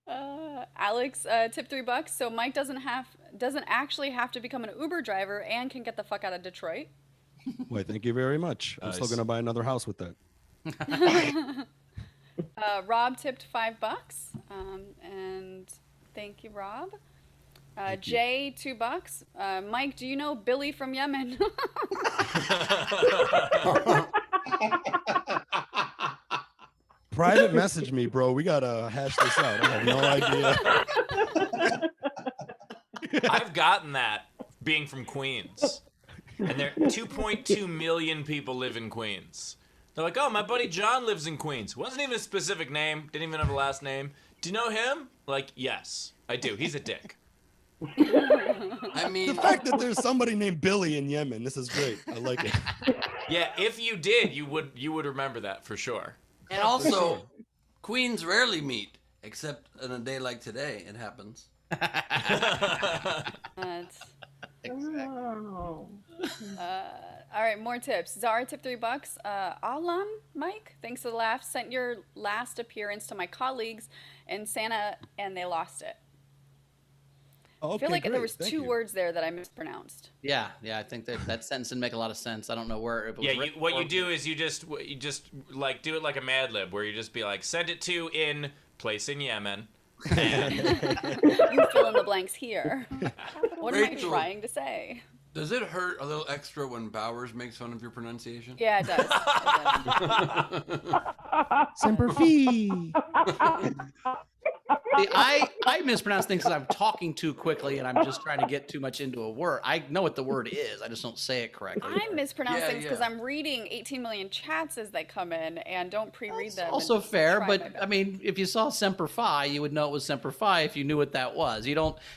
E: Alex, tip $3. So Mike doesn't actually have to become an Uber driver and can get the fuck out of Detroit.
G: Why, thank you very much. I'm still
C: Nice.
G: gonna buy another house with that.
E: Rob tipped $5. And thank you, Rob. Jay, $2. Mike, do you know Billy from Yemen?
G: Private message me, bro. We gotta hash this out. I have no idea.
C: I've gotten that being from Queens. And there 2.2 million people live in Queens. They're like, oh, my buddy John lives in Queens. Wasn't even a specific name. Didn't even have a last name. Do you know him? Like, yes, I do. He's a dick.
A: I mean,
G: The fact that there's somebody named Billy in Yemen, this is great. I like it.
C: Yeah, if you did, you would remember that for sure.
A: and also, queens rarely meet, except on a day like today. It happens.
E: That's-
I: Oh.
E: all right, more tips. Zara tip $3. Alam, Mike, thanks for the laugh. Sent your last appearance to my colleagues in Santa, and they lost it.
G: Okay,
E: I feel like there
G: great.
E: was
G: Thank
E: two
G: you.
E: words there that I mispronounced.
D: Yeah, I think that sentence didn't make a lot of sense. I don't know where it was.
C: Yeah,
D: written
C: what
D: or-
C: you do is you just like do it like a Mad Lib, where you just be like, send it to in place in Yemen. And
E: You fill in the blanks here. What am I
A: Rachel.
E: trying to say?
A: Does it hurt a little extra when Bowers makes fun of your pronunciation?
E: Yeah, it does. It does.
G: Semper Fi.
D: See, I mispronounce things because I'm talking too quickly and I'm just trying to get too much into a word. I know what the word is. I just don't say it correctly.
E: I mispronounce
A: Yeah,
E: things because
A: yeah.
E: I'm reading 18 million chats as they come in and don't pre-read
D: That's
E: them. and
D: also
E: just
D: fair,
E: try
D: but
E: my best.
D: I mean, if you saw Semper Fi, you would know it was Semper Fi if you knew what that was. You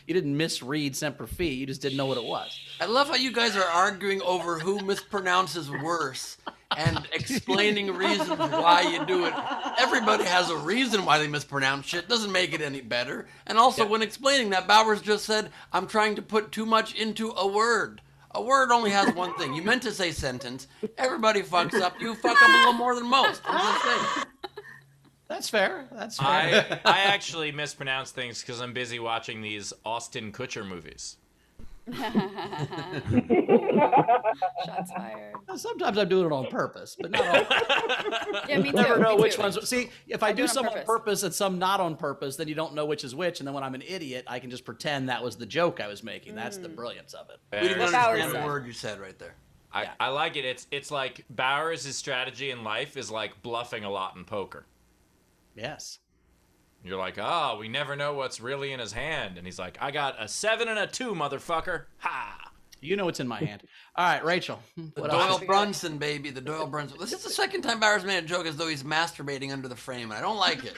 D: didn't misread Semper Fi. You just didn't know what it was.
A: I love how you guys are arguing over who mispronounces worse, and explaining reasons why you do it. Everybody has a reason why they mispronounce shit. Doesn't make it any better. And also, when explaining that, Bowers just said, I'm trying to put too much into a word. A word only has one thing. You meant to say sentence. Everybody fucks up. You fuck up a little more than most. I'm just saying.
D: That's fair. That's fair.
C: I actually mispronounce things because I'm busy watching these Austin Kutcher movies.
E: Shots fired.
D: Sometimes I'm doing it on purpose, but not always.
E: Yeah, me too.
D: Never know
E: me
D: which
E: too.
D: ones. See, if I
E: do
D: do
E: it on
D: some on
E: purpose.
D: purpose and some not on purpose, then you don't know which is which. And then when I'm an idiot, I can just pretend that was the joke I was making. That's the brilliance of it.
A: We didn't
C: There's-
E: Bowers
A: understand the
E: said.
A: word you said right there.
C: I like it. It's like Bowers' strategy in life is like bluffing a lot in poker.
D: Yes.
C: You're like, oh, we never know what's really in his hand. And he's like, I got a 7 and a 2, motherfucker. Ha!
D: You know what's in my hand. All right, Rachel.
A: The
D: What
A: Doyle
D: else?
A: Brunson, baby. The Doyle Brunson. This is the second time Bowers made a joke as though he's masturbating under the frame, and I don't like it.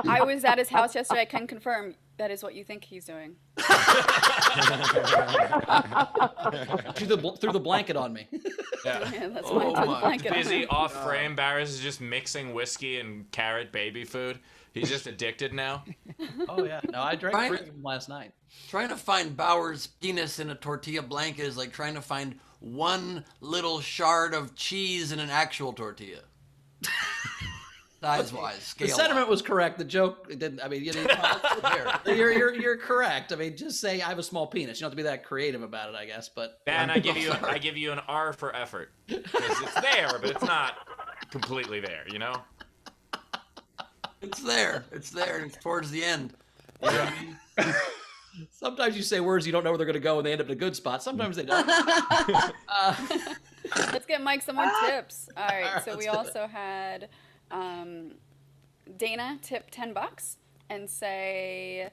E: I was at his house yesterday. I can confirm that is what you think he's doing.
D: Threw the blanket on me.
C: Yeah.
E: Yeah, that's
A: Oh
E: why I put the
A: my.
E: blanket on
C: Busy
E: him.
C: off frame. Bowers is just mixing whiskey and carrot baby food. He's just addicted now.
D: Oh yeah. No, I drank
A: Right.
D: 3 of them last night.
A: Trying to find Bauer's penis in a tortilla blanket is like trying to find one little shard of cheese in an actual tortilla. Size-wise,
D: The
A: scale.
D: sentiment was correct. The joke didn't. I mean, you're correct. I mean, just say I have a small penis. You don't have to be that creative about it, I guess. But
C: Ben, I give you an R for effort. Because it's there, but it's not completely there, you know?
A: It's there. It's there. And it's towards the end. You know what I mean?
D: sometimes you say words you don't know where they're going to go, and they end up in a good spot. Sometimes they don't.
E: Let's get Mike some more tips. All right, so
D: let's
E: we
D: do it.
E: also had Dana tip $10 and say,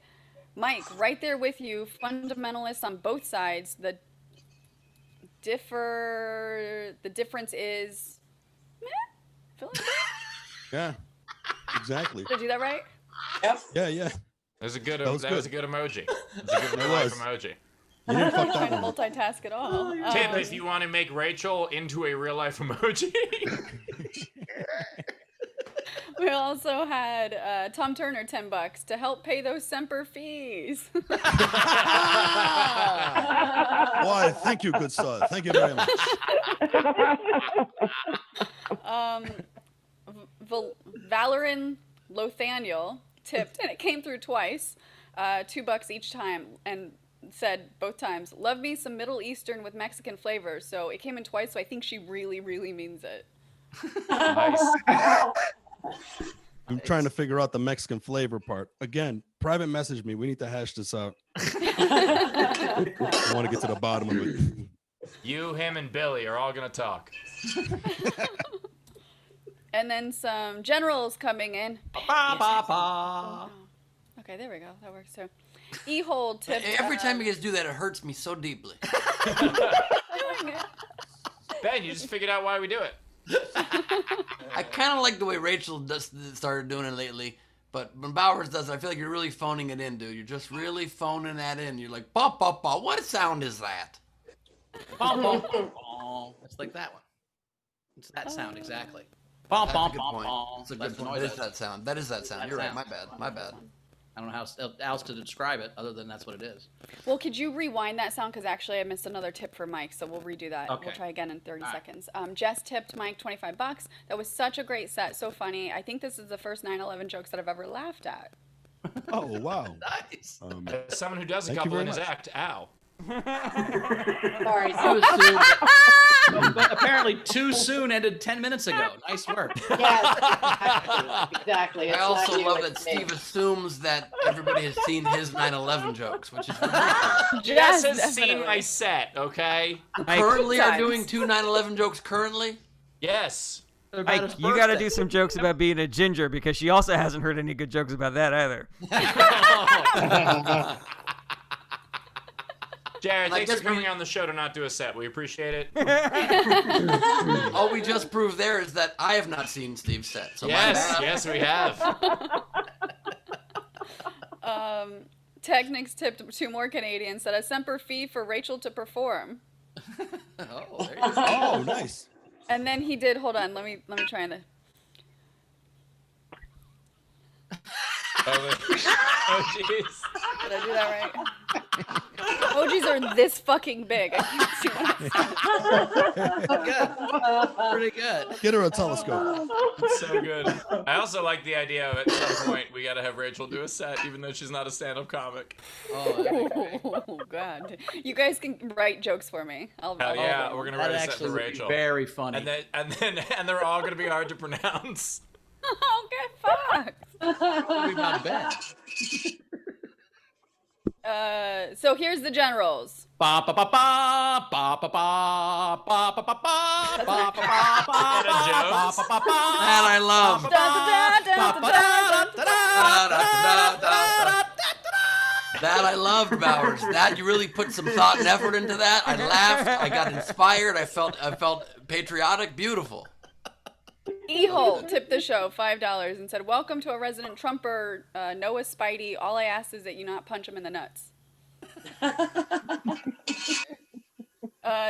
E: Mike, right there with you, fundamentalists on both sides. The difference is, meh? Feel like that?
G: Yeah, exactly.
E: Did I do that right?
G: Yeah.
C: That was a good
G: That was
C: a good emoji. That's a good real life
G: was.
C: emoji.
G: You didn't fuck
E: Trying
G: that
E: to
G: one.
E: multitask at all.
C: Tip, if you want to make Rachel into a real life emoji.
E: We also had Tom Turner $10 to help pay those Semper fees.
G: Why, thank you, good sir. Thank you very much.
E: Valorin Lothaniel tipped, and it came through twice, $2 each time, and said both times, love me some Middle Eastern with Mexican flavor. So it came in twice, so I think she really, really means it.
C: Nice.
G: I'm trying to figure out the Mexican flavor part. Again, private message me. We need to hash this out. I want to get to the bottom of it.
C: You, him, and Billy are all going to talk.
E: And then some generals coming in. Okay, there we go. That works too. E-hold tipped.
A: Every time you guys do that, it hurts me so deeply.
E: doing it.
C: Ben, you just figured out why we do it.
A: I kind of like the way Rachel started doing it lately, but when Bowers does it, I feel like you're really phoning it in, dude. You're just really phoning that in. You're like, ba ba ba. What sound is that?
D: It's like that one. It's that sound exactly. Bom,
A: That's a
D: bom,
A: good
D: bom,
A: point.
D: bom.
A: That's a
D: That's
A: good
D: the
A: point.
D: noise
A: That is
D: I-
A: that sound. That is that sound.
D: That
A: You're right.
D: sound.
A: My bad. My bad.
D: I don't know how else to describe it other than that's what it is.
E: Well, could you rewind that sound? Because actually I missed another tip for Mike, so we'll redo that.
D: Okay.
E: We'll try again in 30
D: All right.
E: seconds. Jess tipped Mike $25. That was such a great set, so funny. I think this is the first 9/11 jokes that I've ever laughed at.
G: Oh, wow.
D: Nice.
C: As someone who does a
G: Thank you
C: couple in
G: very
C: his
G: much.
C: act, ow.
I: Sorry.
D: Too soon. But apparently too soon ended 10 minutes ago. Nice work.
I: Yes, exactly.
A: I
I: It's
A: also
I: not you,
A: love
I: it's
A: that
I: me.
A: Steve assumes that everybody has seen his 9/11 jokes, which is ridiculous.
C: Jess has
E: Yes,
C: seen
E: definitely.
C: my set, okay?
A: Currently are
E: Times.
A: doing 2 9/11 jokes currently?
C: Yes.
H: Ike, you got to do some jokes about being a ginger because she also hasn't heard any good jokes about that either.
C: Jared,
A: I
C: thanks
A: guess
C: for coming on the show to not do a set. We appreciate it.
A: All we just proved there is that I have not seen Steve's set. So my
C: Yes,
A: bad.
C: yes, we have.
E: Technics tipped 2 more Canadians. Said a Semper fee for Rachel to perform.
D: Oh, there you go.
G: Oh, nice.
E: And then he did. Hold on. Let me try and.
C: Oh, jeez.
E: Did I do that right? Emojis are this fucking big. I can't see what
D: Good. Pretty good.
G: Get her a telescope.
C: It's so good. I also like the idea of at some point we got to have Rachel do a set, even though she's not a stand-up comic.
D: Oh, that'd be great.
E: Oh God! You guys can write jokes for me.
C: Hell yeah, we're gonna write
D: That
C: a set for
D: actually would be
C: Rachel.
D: very funny.
C: And they're all gonna be hard to pronounce.
E: Oh, get fucked.
D: What be my bet?
E: So here's the generals.
D: Ba ba ba ba ba ba ba ba ba ba ba ba ba
C: Anna Jones?
A: That I love. That I loved, Bowers. That you really put some thought and effort into that. I laughed. I got inspired. I felt patriotic. Beautiful.
E: E-hole tipped the show $5 and said, "Welcome to a resident Trumper, Noah Spidey. All I ask is that you not punch him in the nuts."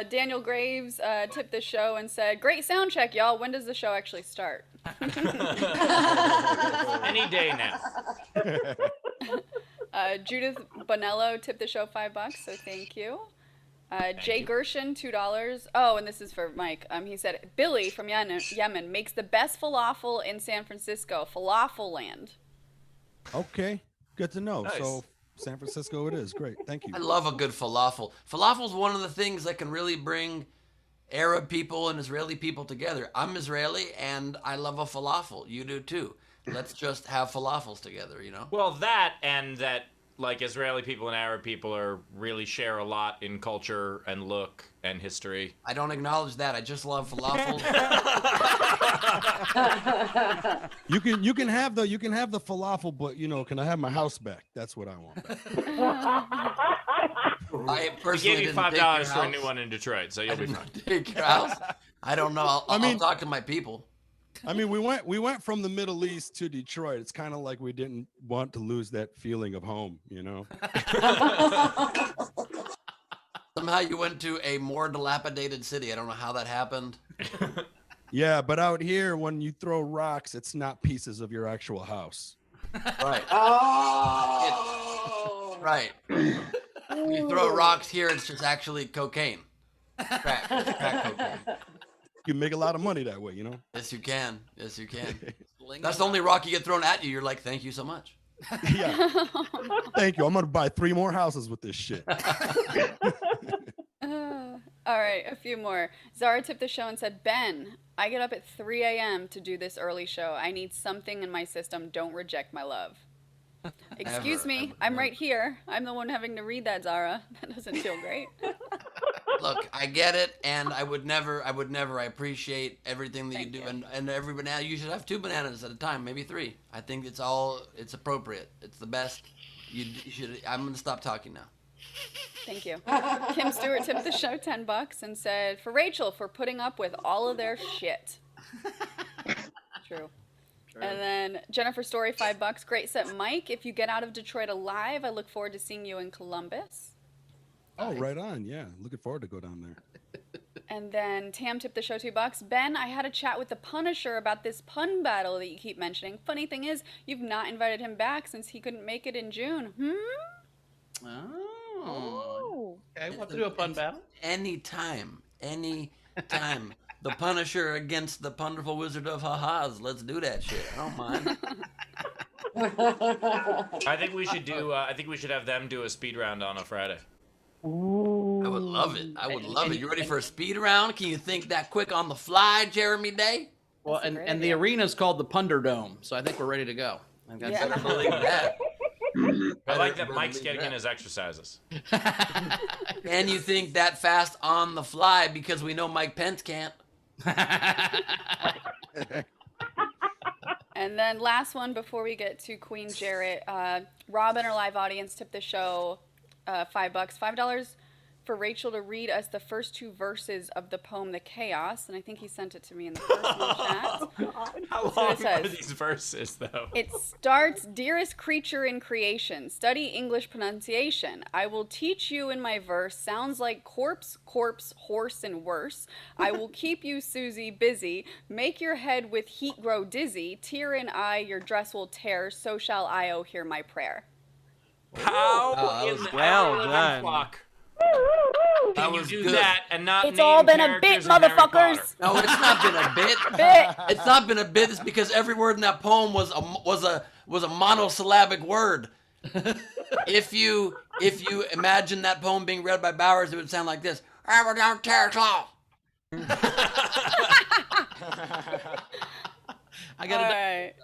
E: Daniel Graves tipped the show and said, "Great sound check, y'all. When does the show actually start?"
C: Any day now.
E: Judith Bonello tipped the show $5, so thank you. Jay Gershon, $2. Oh, and this is for Mike. He said, "Billy from Yemen makes the best falafel in San Francisco, Falafel Land."
G: Okay, good to know.
C: Nice.
G: So San Francisco it is. Great, thank you.
A: I love a good falafel. Falafel's one of the things that can really bring Arab people and Israeli people together. I'm Israeli and I love a falafel. You do too. Let's just have falafels together, you know?
C: Well, that and that, like, Israeli people and Arab people really share a lot in culture and look and history.
A: I don't acknowledge that. I just love falafels.
G: You can have the falafel, but can I have my house back? That's what I want back.
A: I
C: We
A: personally
C: gave you
A: didn't take your
C: $5 for a
A: house.
C: new one in Detroit, so you'll be fine.
A: Take your house? I don't know. I'll talk to my people.
G: I mean, we went from the Middle East to Detroit. It's kind of like we didn't want to lose that feeling of home,
A: Somehow you went to a more dilapidated city. I don't know how that happened.
G: Yeah, but out here, when you throw rocks, it's not pieces of your actual house.
A: Right.
I: Oh.
A: Right. When you throw rocks here, it's just actually cocaine. Crack cocaine.
G: You can make a lot of money that way,
A: Yes, you can. Yes, you can. That's the only rock you get thrown at you. You're like, thank you so much.
G: Yeah. Thank you. I'm gonna buy 3 more houses with this shit.
E: All right, a few more. Zara tipped the show and said, "Ben, I get up at 3 a.m. to do this early show. I need something in my system. Don't reject my love." Excuse me, I'm right here. I'm the one having to read that, Zara. That doesn't feel great.
A: Look, I get it, and I would never. I appreciate everything that you do, and every banana. You should have 2 bananas at a time, maybe 3. I think it's appropriate. It's the best. You should. I'm gonna stop talking now.
E: Thank you. Kim Stewart tipped the show $10 and said, "For Rachel for putting up with all of their shit." True. And then Jennifer Story, $5. "Great set, Mike. If you get out of Detroit alive, I look forward to seeing you in Columbus."
G: Oh, right on. Yeah, looking forward to go down there.
E: And then Tam tipped the show $2. "Ben, I had a chat with the Punisher about this pun battle that you keep mentioning. Funny thing is, you've not invited him back since he couldn't make it in June.
D: Oh. Okay, we'll have to do a pun battle.
A: Anytime. The Punisher against the Wonderful Wizard of Ha-Ha's. Let's do that shit. I don't mind.
C: I think we should do. I think we should have them do a speed round on a Friday.
A: I would love it. You ready for a speed round? Can you think that quick on the fly, Jeremy Day?
D: Well, and the arena's called the Punderdome, so I think we're ready to go.
A: Better believe that.
C: I like that Mike's getting in his exercises.
A: And you think that fast on the fly because we know Mike Pence can't.
E: And then last one before we get to Queen Jarret, Rob in our live audience tipped the show $5. $5 for Rachel to read us the first 2 verses of the poem The Chaos, and I think he sent it to me in the personal chat.
C: How long are these verses, though?
E: It starts, "Dearest creature in creation, study English pronunciation. I will teach you in my verse, sounds like corpse, corpse, horse, and worse. I will keep you, Susie, busy, make your head with heat grow dizzy, tear in eye, your dress will tear, so shall I, hear my prayer."
C: How in the
H: well
C: ever-living
H: done.
C: flock
A: That
C: can you
A: was
C: do
A: good.
C: that and not
E: It's
C: name
E: all been a bit,
C: characters in Harry Potter?
E: motherfuckers.
A: No, it's not been a bit.
E: Bit.
A: It's not been a bit. It's because every word in that poem was a monosyllabic word. If you imagine that poem being read by Bowers, it would sound like this: "I down tear claw."
D: I got
E: All
D: it.
E: right,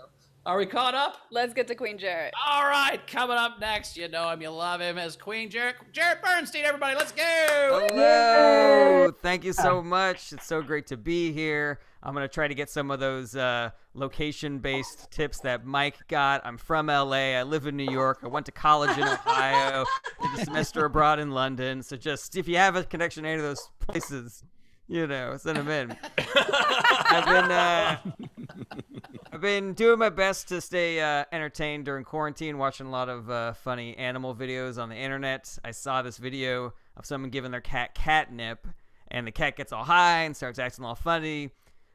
D: Are we caught up?
E: let's get to Queen Jarret.
D: All right, coming up next, you know him, you love him as Queen Jarret Berenstein. Everybody, let's go.
H: Hello. Thank you so much. It's so great to be here. I'm going to try to get some of those location-based tips that Mike got. I'm from LA. I live in New York. I went to college in Ohio. Did a semester abroad in London. So just if you have a connection to any of those places, you know, send them in. I've been doing my best to stay entertained during quarantine, watching a lot of funny animal videos on the internet. I saw this video of someone giving their cat catnip, and the cat gets all high and starts acting all funny.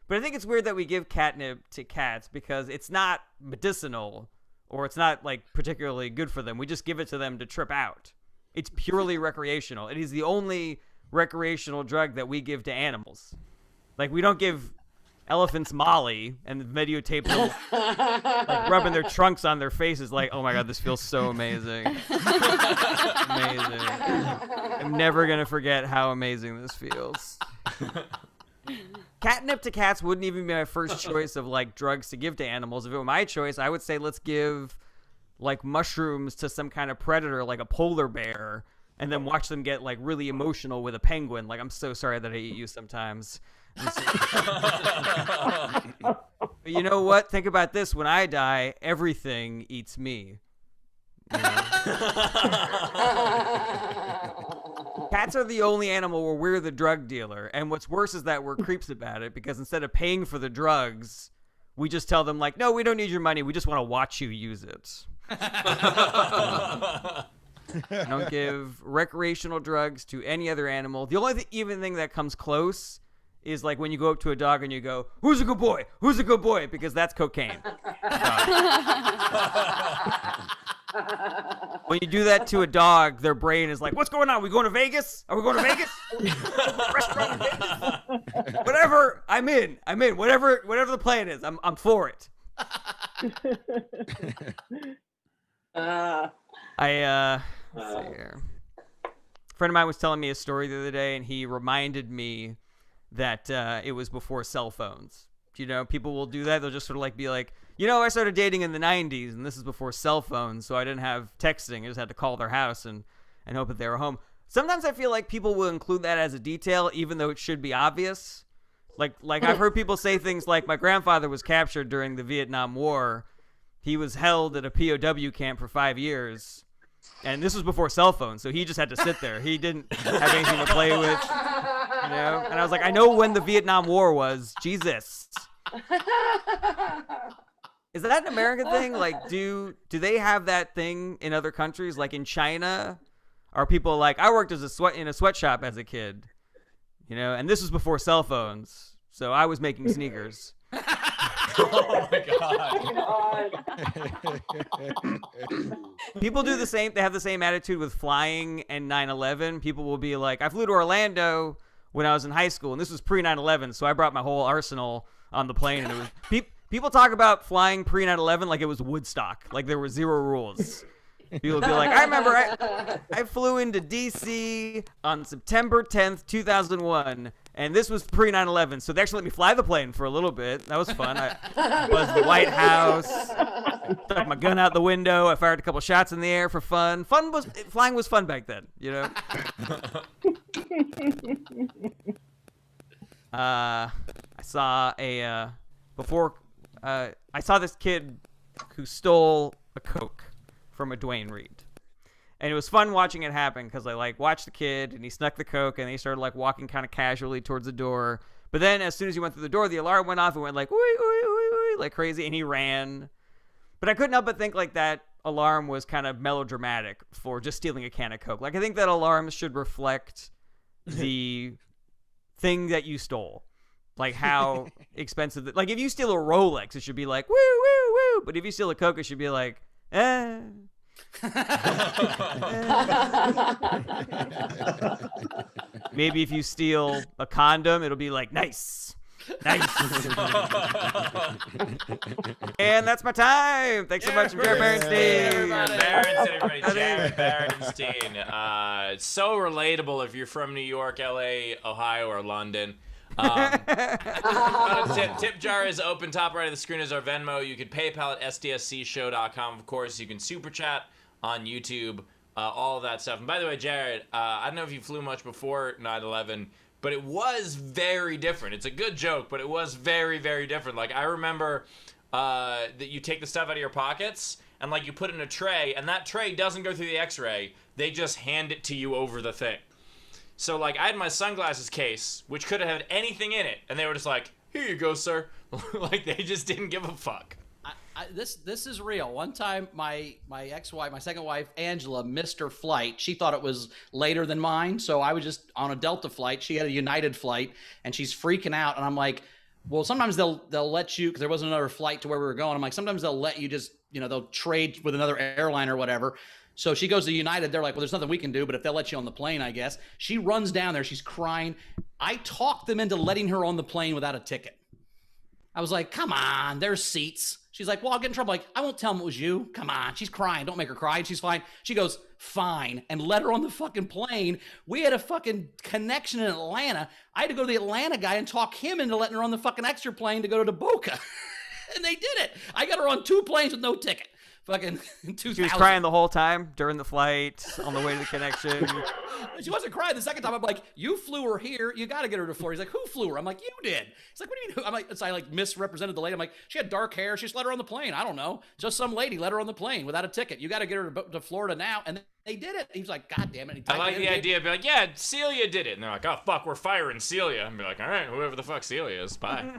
H: But I think it's weird that we give catnip to cats because it's not medicinal or it's not like particularly good for them. We just give it to them to trip out. It's purely recreational. It is the only recreational drug that we give to animals. Like, we don't give elephants Molly and videotape them like rubbing their trunks on their faces like, oh my god, this feels so amazing. Amazing. I'm never gonna forget how amazing this feels. Catnip to cats wouldn't even be my first choice of like drugs to give to animals. If it were my choice, I would say let's give like mushrooms to some kind of predator like a polar bear and then watch them get like really emotional with a penguin. Like, I'm so sorry that I eat you sometimes. But you know what? Think about this. When I die, everything eats me. You know? Cats are the only animal where we're the drug dealer. And what's worse is that we're creeps about it because instead of paying for the drugs, we just tell them like, no, we don't need your money. We just want to watch you use it. I don't give recreational drugs to any other animal. The only even thing that comes close is like when you go up to a dog and you go, who's a good boy? Who's a good boy? Because that's cocaine. When you do that to a dog, their brain is like, what's going on? We going to Vegas? Are we going to Vegas? Restaurant in Vegas? Whatever, I'm in. Whatever the plan is, I'm for it. Let's see here. A friend of mine was telling me a story the other day, and he reminded me that it was before cell phones. You know, people will do that. They'll just sort of like be like, you know, I started dating in the 90s, and this is before cell phones, so I didn't have texting. I just had to call their house and hope that they were home. Sometimes I feel like people will include that as a detail, even though it should be obvious. Like I've heard people say things like, my grandfather was captured during the Vietnam War. He was held at a POW camp for 5 years. And this was before cell phones, so he just had to sit there. He didn't have anything to play with, you know? And I was like, I know when the Vietnam War was. Jesus. Is that an American thing? Like, do they have that thing in other countries? Like in China, are people like, I worked in a sweatshop as a kid, you know? And this was before cell phones, so I was making sneakers.
C: Oh my god.
H: People do the same. They have the same attitude with flying and 9/11. People will be like, I flew to Orlando when I was in high school, and this was pre 9/11, so I brought my whole arsenal on the plane. And it was people talk about flying pre 9/11 like it was Woodstock, like there were zero rules. People would be like, I remember I flew into D.C. on September 10th, 2001, and this was pre 9/11, so they actually let me fly the plane for a little bit. That was fun. I buzzed the White House, stuck my gun out the window. I fired a couple shots in the air for fun. Flying was fun back then, you know. I saw this kid who stole a Coke from a Dwayne Reed. And it was fun watching it happen because I like watched the kid and he snuck the Coke and he started like walking kind of casually towards the door. But then as soon as he went through the door, the alarm went off and went like, "Oi, oi, oi, oi," like crazy, and he ran. But I couldn't help but think like that alarm was kind of melodramatic for just stealing a can of Coke. Like I think that alarm should reflect the thing that you stole. Like how expensive, like if you steal a Rolex, it should be like, woo, woo, woo. But if you steal a Coke, it should be like, eh. Maybe if you steal a condom, it'll be like, nice. And that's my time. Thanks so much, Jarret Berenstein.
C: Jarret Berenstein. So relatable if you're from New York, LA, Ohio, or London. Tip jar is open. Top right of the screen is our Venmo. You can PayPal at sdscshow.com. Of course, you can super chat on YouTube. All of that stuff. And by the way, Jarret, I don't know if you flew much before 9/11. But it was very different. It's a good joke, but it was very, very different. Like, I remember that you take the stuff out of your pockets and, like, you put it in a tray, and that tray doesn't go through the x-ray. They just hand it to you over the thing. So, like, I had my sunglasses case, which could have had anything in it, and they were just like, here you go, sir. Like, they just didn't give a fuck.
D: This is real. One time, my ex-wife, my second wife, Angela, missed her flight. She thought it was later than mine, so I was just on a Delta flight. She had a United flight, and she's freaking out. And I'm like, well, sometimes they'll let you, because there wasn't another flight to where we were going. I'm like, sometimes they'll let you just, they'll trade with another airline or whatever. So she goes to United. They're like, well, there's nothing we can do, but if they'll let you on the plane, I guess. She runs down there. She's crying. I talked them into letting her on the plane without a ticket. I was like, come on, there's seats. She's like, well, I'll get in trouble. Like, I won't tell them it was you. Come on. She's crying. Don't make her cry. She's fine. She goes, fine. And let her on the fucking plane. We had a fucking connection in Atlanta. I had to go to the Atlanta guy and talk him into letting her on the fucking extra plane to go to Boca. And they did it. I got her on 2 planes with no ticket. Fucking 2000.
H: She was crying the whole time during the flight, on the way to the connection.
D: She wasn't crying the second time. I'm like, you flew her here. You got to get her to Florida. He's like, who flew her? I'm like, you did. He's like, what do you mean? Who? I'm like, so I like misrepresented the lady. I'm like, she had dark hair. She just let her on the plane. I don't know. Just some lady let her on the plane without a ticket. You got to get her to Florida now. And they did it. He was like, God damn it.
C: I like the idea of being like, yeah, Celia did it. And they're like, oh, fuck, we're firing Celia. And be like, all right, whoever the fuck Celia is, bye.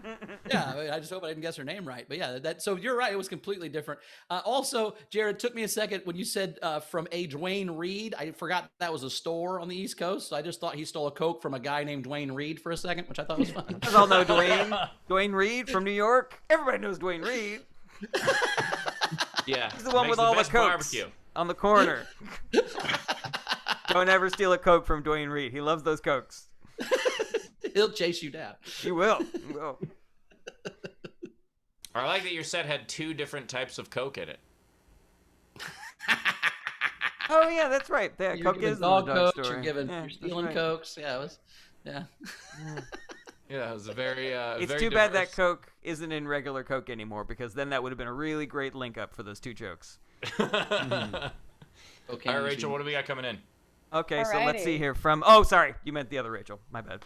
D: Yeah, I mean, I just hope I didn't guess her name right. But yeah, so you're right. It was completely different. Also, Jarret, took me a second when you said from a Dwayne Reed. I forgot that was a store on the East Coast. So I just thought he stole a Coke from a guy named Dwayne Reed for a second, which I thought was fun.
H: You guys all know Dwayne. Dwayne Reed from New York. Everybody knows Dwayne Reed.
C: Yeah.
H: He's the one with all the Cokes
C: barbecue
H: on the corner. Don't ever steal a Coke from Dwayne Reed. He loves those Cokes.
D: He'll chase you down.
H: He will. He will.
C: I like that your set had 2 different types of Coke in it.
H: Oh yeah, that's right. Yeah, Coke is in the dog
D: Coke,
H: store.
D: You're stealing right. Cokes. Yeah, it was. Yeah.
C: Yeah, it was a very.
H: It's
C: very
H: too
C: diverse.
H: bad that Coke isn't in regular Coke anymore, because then that would have been a really great link up for those 2 jokes.
C: Okay, all right, Rachel, what do we got coming in?
H: Okay,
E: Alrighty.
H: so let's see here from. Oh, sorry, you meant the other Rachel. My bad.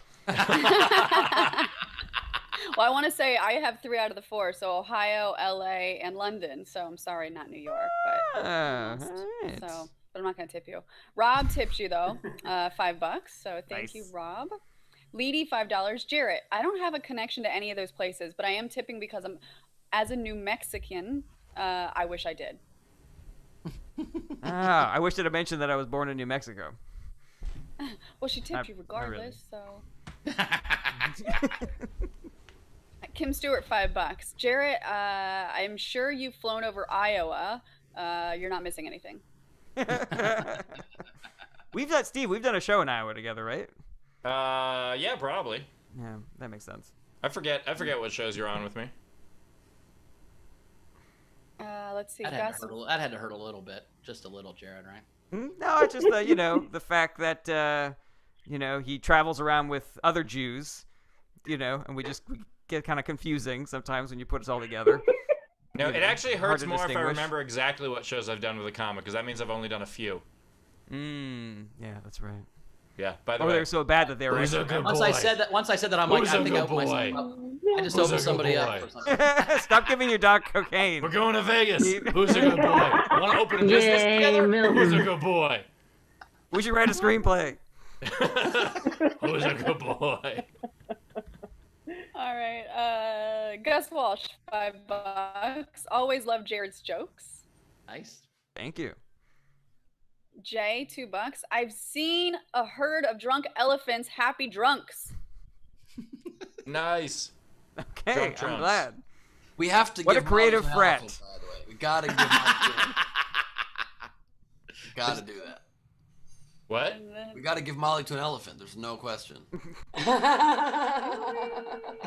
E: Well, I want to say I have 3 out of the 4, so Ohio, LA, and London. So I'm sorry, not New York, but
H: Right.
E: so. But I'm not gonna tip you. Rob tipped you though, $5. So thank
H: Nice.
E: you, Rob. Leedy, $5. Jarret, I don't have a connection to any of those places, but I am tipping because as a New Mexican, I wish I did.
H: I wish I'd have mentioned that I was born in New Mexico.
E: Well, she tipped you regardless, so. Kim Stewart, $5. Jarret, I'm sure you've flown over Iowa. You're not missing anything.
H: We've done a show in Iowa together, right?
C: Yeah, probably.
H: Yeah, that makes sense.
C: I forget what shows you're on with me.
E: Let's see.
D: That had to hurt a little bit, just a little, Jarret, right?
H: No, it's just the fact that he travels around with other Jews, and we get kind of confusing sometimes when you put us all together.
C: No, it actually hurts more if I
H: distinguish.
C: remember exactly what shows I've done with a comic, because that means I've only done a few.
H: Yeah, that's right.
C: Yeah. By the
H: Or
C: way,
H: they're so bad that they were.
C: Who's a good
D: Once
C: boy?
D: I said that, I'm like,
C: Who's
D: I
C: a
D: think
C: good
D: I opened
C: boy?
D: myself up. I just
C: Who's
D: opened
C: a
D: somebody
C: good
D: up
C: boy?
D: for something.
H: Stop giving your dog cocaine.
C: We're going to Vegas. Who's a good boy? Want to open a business
F: Yay,
C: together? Who's a
F: Milton.
C: good boy?
H: We should write a screenplay.
C: Who's a good boy?
E: All right. Gus Walsh, $5. Always love Jared's jokes.
D: Nice.
H: Thank you.
E: Jay, $2. I've seen a herd of drunk elephants. Happy drunks.
C: Nice.
H: Okay,
C: Drunk
H: I'm
C: trunks.
H: glad.
A: We have to
H: What
A: give
H: a creative
A: Molly to
H: threat.
A: Alpha, by the way. We gotta give Molly to Gotta do that.
C: What?
E: And then,
A: We gotta give Molly to an elephant. There's no question.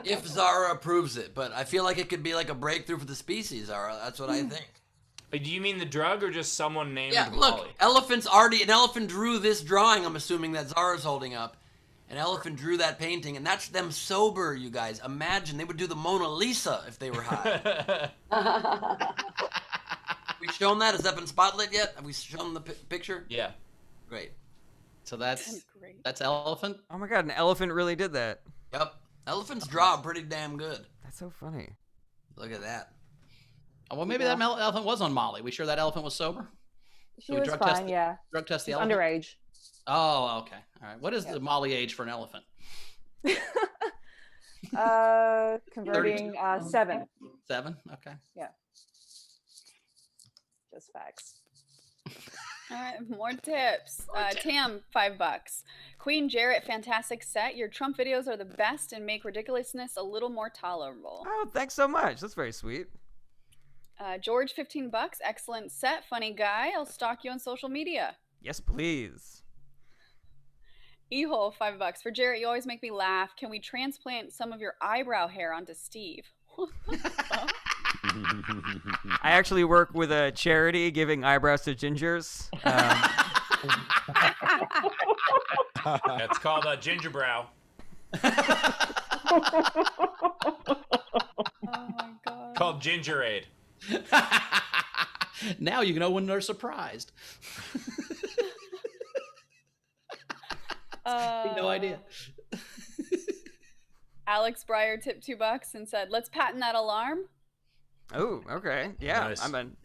A: If Zara approves it, but I feel like it could be like a breakthrough for the species, Zara. That's what I think.
C: Do you mean the drug or just someone named
A: Yeah,
C: Molly?
A: look, an elephant drew this drawing, I'm assuming that Zara's holding up. An elephant drew that painting, and that's them sober, you guys. Imagine, they would do the Mona Lisa if they were high. We shown that? Has that been spotlit yet? Have we shown the picture?
C: Yeah.
A: Great.
D: So that's
E: great.
D: elephant.
H: Oh my god, an elephant really did that.
A: Yep. Elephants draw pretty damn good.
H: That's so funny.
A: Look at that.
D: Oh, well, maybe that elephant was on Molly. We sure that elephant was sober?
J: She
D: Should we
J: was
D: drug
J: fine,
D: test
J: yeah.
D: Drug test the
J: She's
D: elephant?
J: underage.
D: Oh, okay. All right. What is the Molly age for an elephant?
J: Converting 7.
D: 7? Okay.
J: Yeah. Just facts.
E: All right, more tips. Tam, $5. Queen Jarret, fantastic set. Your Trump videos are the best and make ridiculousness a little more tolerable.
H: Oh, thanks so much. That's very sweet.
E: George, $15. Excellent set, funny guy. I'll stalk you on social media.
H: Yes, please.
E: E-hole, $5. For Jarret, you always make me laugh. Can we transplant some of your eyebrow hair onto Steve? What the fuck?
H: I actually work with a charity giving eyebrows to gingers.
C: That's called Gingerbrow.
E: Oh my god.
C: Called Gingerade.
D: Now you know when they're surprised. No idea.
E: Alex Breyer tipped $2 and said, "Let's patent that alarm."
H: Oh, okay. Yeah,
C: Nice.
H: I'm in.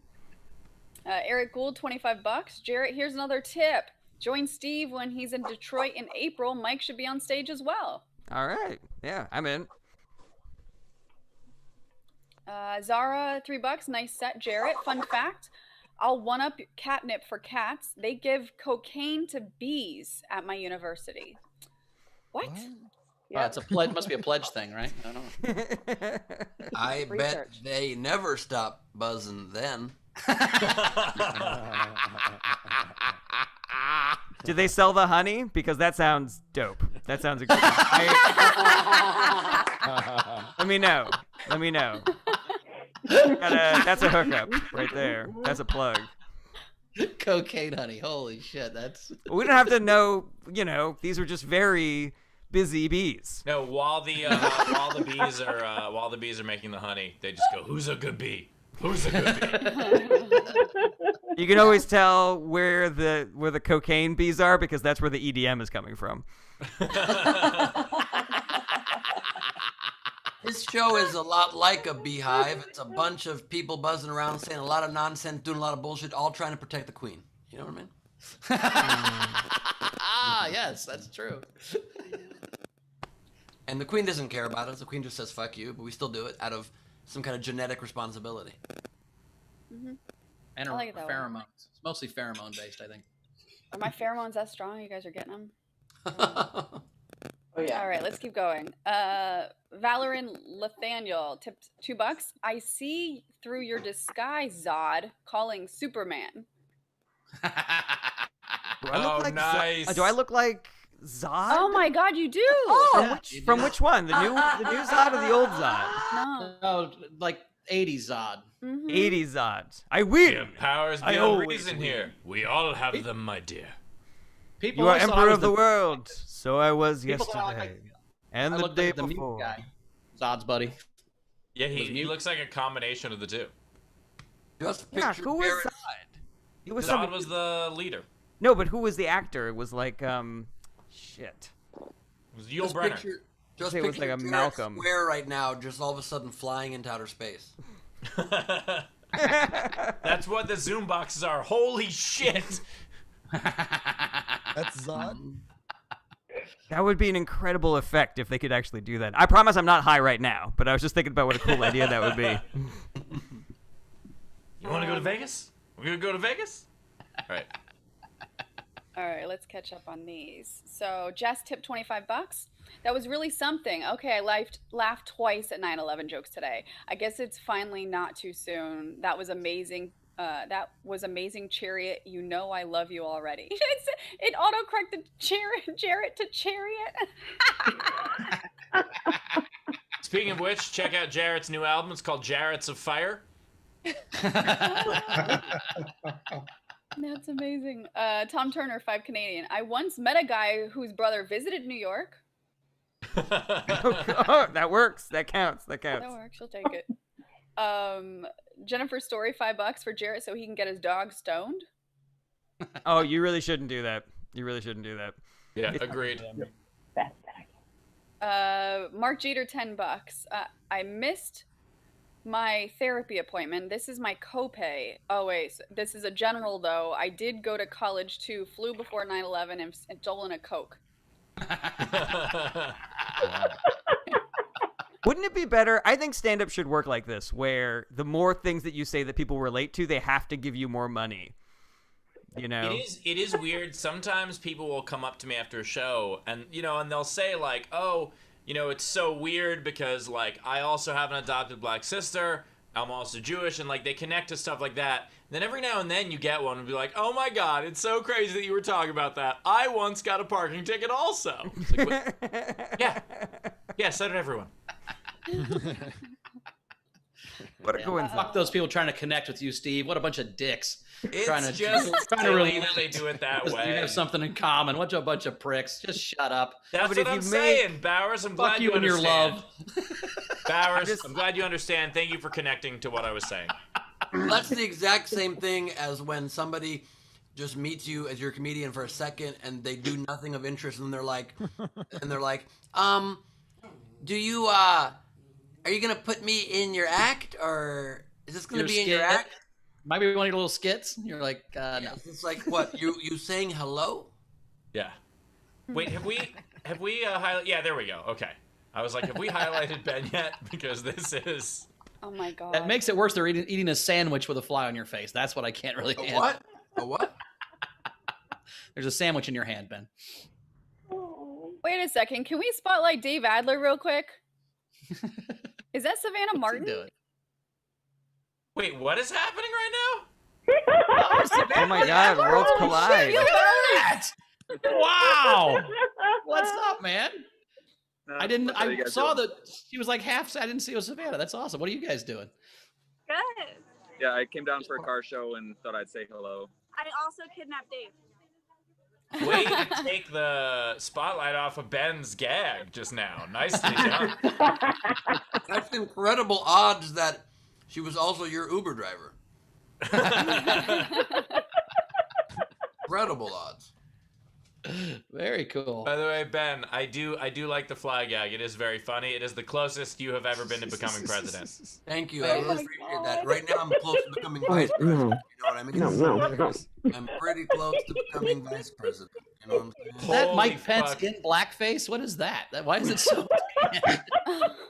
E: Eric Gould, $25. Jarret, here's another tip. Join Steve when he's in Detroit in April. Mike should be on stage as well.
H: All right. Yeah, I'm in.
E: Zara, $3. Nice set, Jarret. Fun fact, I'll one-up catnip for cats. They give cocaine to bees at my university. What?
D: Yeah, it's a pledge. Must be a pledge thing, right? I don't know.
A: I bet
J: Research.
A: they never stop buzzing then.
H: Do they sell the honey? Because that sounds dope. That sounds good. Let me know. Let me know. That's a hookup right there. That's a plug.
D: Cocaine honey. Holy shit, that's.
H: We don't have to know. You know, these are just very busy bees.
C: No, while the bees are making the honey, they just go, "Who's a good bee? Who's a good bee?"
H: You can always tell where the cocaine bees are because that's where the EDM is coming from.
A: This show is a lot like a beehive. It's a bunch of people buzzing around saying a lot of nonsense, doing a lot of bullshit, all trying to protect the queen. You know what I mean?
D: Ah, yes, that's true.
A: And the queen doesn't care about us. The queen just says "fuck you," but we still do it out of some kind of genetic responsibility.
D: And
E: I like it that way.
D: pheromones. It's mostly pheromone based, I think.
E: Are my pheromones that strong? You guys are getting them?
I: Oh yeah.
E: All right, let's keep going. Valoran Nathaniel tipped $2. I see through your disguise, Zod, calling Superman.
H: Do I look
C: Oh,
H: like
C: nice.
H: Do I look like Zod?
E: Oh my God, you do!
H: From which one? The new Zod or the old Zod?
E: No.
D: Oh, like 80s Zod.
E: Mhm.
H: 80s Zod. I
C: The
H: win.
C: powers
H: I
C: beyond
H: always
C: reason
H: win.
C: here. We all have them, my dear.
D: People
H: You are
D: always thought I
H: emperor
D: was
H: of the world. So I was
D: People thought I looked
H: yesterday.
D: like-
H: And
D: I
H: the
D: looked
H: day
D: like the mute
H: before.
D: guy. Zod's buddy.
C: Yeah,
D: Was
C: he
D: mute.
C: looks like a combination of the two.
A: Just
H: Yeah,
A: picture
H: who was
A: Jarret.
H: Zod? He was
C: Zod
H: somebody-
C: was the leader.
H: No, but who was the actor? It was like shit.
C: It was Yul
A: Just
C: Brynner.
A: picture, Just
H: say it was like
A: picture
H: a
A: Jarret
H: Malcolm.
A: Square right now, just all of a sudden flying into outer space.
C: That's what the Zoom boxes are. Holy shit!
G: That's Zod.
H: That would be an incredible effect if they could actually do that. I promise I'm not high right now, but I was just thinking about what a cool idea that would be.
C: You want to go to Vegas? We're gonna go to Vegas. All right.
E: All right, let's catch up on these. So Jess tipped $25. That was really something. Okay, I laughed twice at 9/11 jokes today. I guess it's finally not too soon. That was amazing. That was amazing, Chariot. You know I love you already. It autocorrected Jarret to Chariot.
C: Speaking of which, check out Jarrett's new album. It's called Jarrets of Fire.
E: That's amazing. Tom Turner, 5 Canadian. I once met a guy whose brother visited New York.
H: Oh, that works. That counts. That counts.
E: That works. She'll take it. Jennifer's story, $5 for Jarret so he can get his dog stoned.
H: Oh, you really shouldn't do that. You really shouldn't do that.
C: Yeah, agreed.
E: Mark Jeter, $10. I missed my therapy appointment. This is my copay. Oh wait, so this is a general though. I did go to college too. Flew before 9/11 and stolen a Coke.
H: Wouldn't it be better? I think stand-up should work like this, where the more things that you say that people relate to, they have to give you more money. You know?
C: It is weird. Sometimes people will come up to me after a show and they'll say like, oh, it's so weird because like I also have an adopted black sister. I'm also Jewish, and like they connect to stuff like that. Then every now and then you get one and be like, oh my God, it's so crazy that you were talking about that. I once got a parking ticket also. It's like, yeah, so did everyone.
H: What a coincidence.
D: Fuck those people trying to connect with you, Steve. What a bunch of dicks.
C: It's
D: trying to
C: silly that they do it that way.
D: You have something in common. What a bunch of pricks. Just shut up.
C: That's what I'm saying, Bowers. I'm glad you understand.
D: Fuck you and your love.
C: Bowers, I'm glad you understand. Thank you for connecting to what I was saying.
A: That's the exact same thing as when somebody just meets you as your comedian for a second and they do nothing of interest and they're like, do you, are you going to put me in your act or is this going to be in your act?
D: Maybe one of your little skits. You're like, no.
A: It's like, what, you saying hello?
C: Yeah. Wait, have we highlighted? Yeah, there we go. Okay. I was like, have we highlighted Ben yet? Because this is...
E: Oh my God.
D: That makes it worse. They're eating a sandwich with a fly on your face. That's what I can't really handle.
A: What? A what?
D: There's a sandwich in your hand, Ben.
E: Wait a second. Can we spotlight Dave Adler real quick? Is that Savannah Martin?
D: Doing?
C: Wait, what is happening right now?
H: Oh my God, worlds collide.
D: Wow. What's up, man?
K: No,
D: I saw
K: doing?
D: that she was like half. I didn't see it was Savannah. That's awesome. What are you guys doing?
J: Good.
K: Yeah, I came down for a car show and thought I'd say hello.
J: I also kidnapped Dave.
C: Way to take the spotlight off of Ben's gag just now. Nicely done.
A: That's incredible odds that she was also your Uber driver. Incredible odds.
D: Very cool.
C: By the way, Ben, I do like the fly gag. It is very funny. It is the closest you have ever been to becoming president.
A: Thank you. I really appreciate that. Right now, I'm close to becoming vice president. You know what I mean?
F: No.
A: I'm pretty close to becoming vice president. You know what I'm saying?
D: Is that Mike
C: Holy
D: Pence
C: fuck.
D: in blackface? What is that? Why is it so?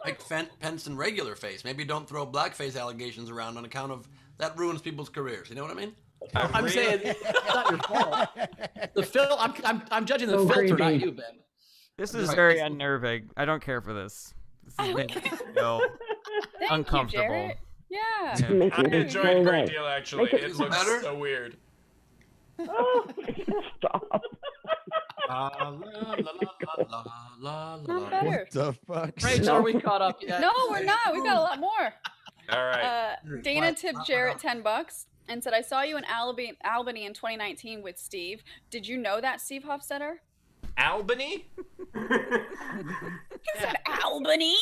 A: Like Pence in regular face. Maybe don't throw blackface allegations around on account of that ruins people's careers. You know what I mean?
D: I'm saying it's not your fault. The I'm judging the filter, not you, Ben.
H: This is very unnerving. I don't care for this. This is making me feel
E: Thank
H: uncomfortable.
E: You, Jarret. Yeah.
H: Yeah.
C: I enjoy it a great deal, actually. It looks
A: better?
C: so weird.
F: Oh, stop.
E: Not better.
G: What the fuck?
D: Rachel, are we caught up yet?
E: No, we're not. We've got a lot more.
C: All right.
E: Dana tipped Jarret $10 and said, I saw you in Albany in 2019 with Steve. Did you know that, Steve Hofstetter?
C: Albany?
E: You said Albany?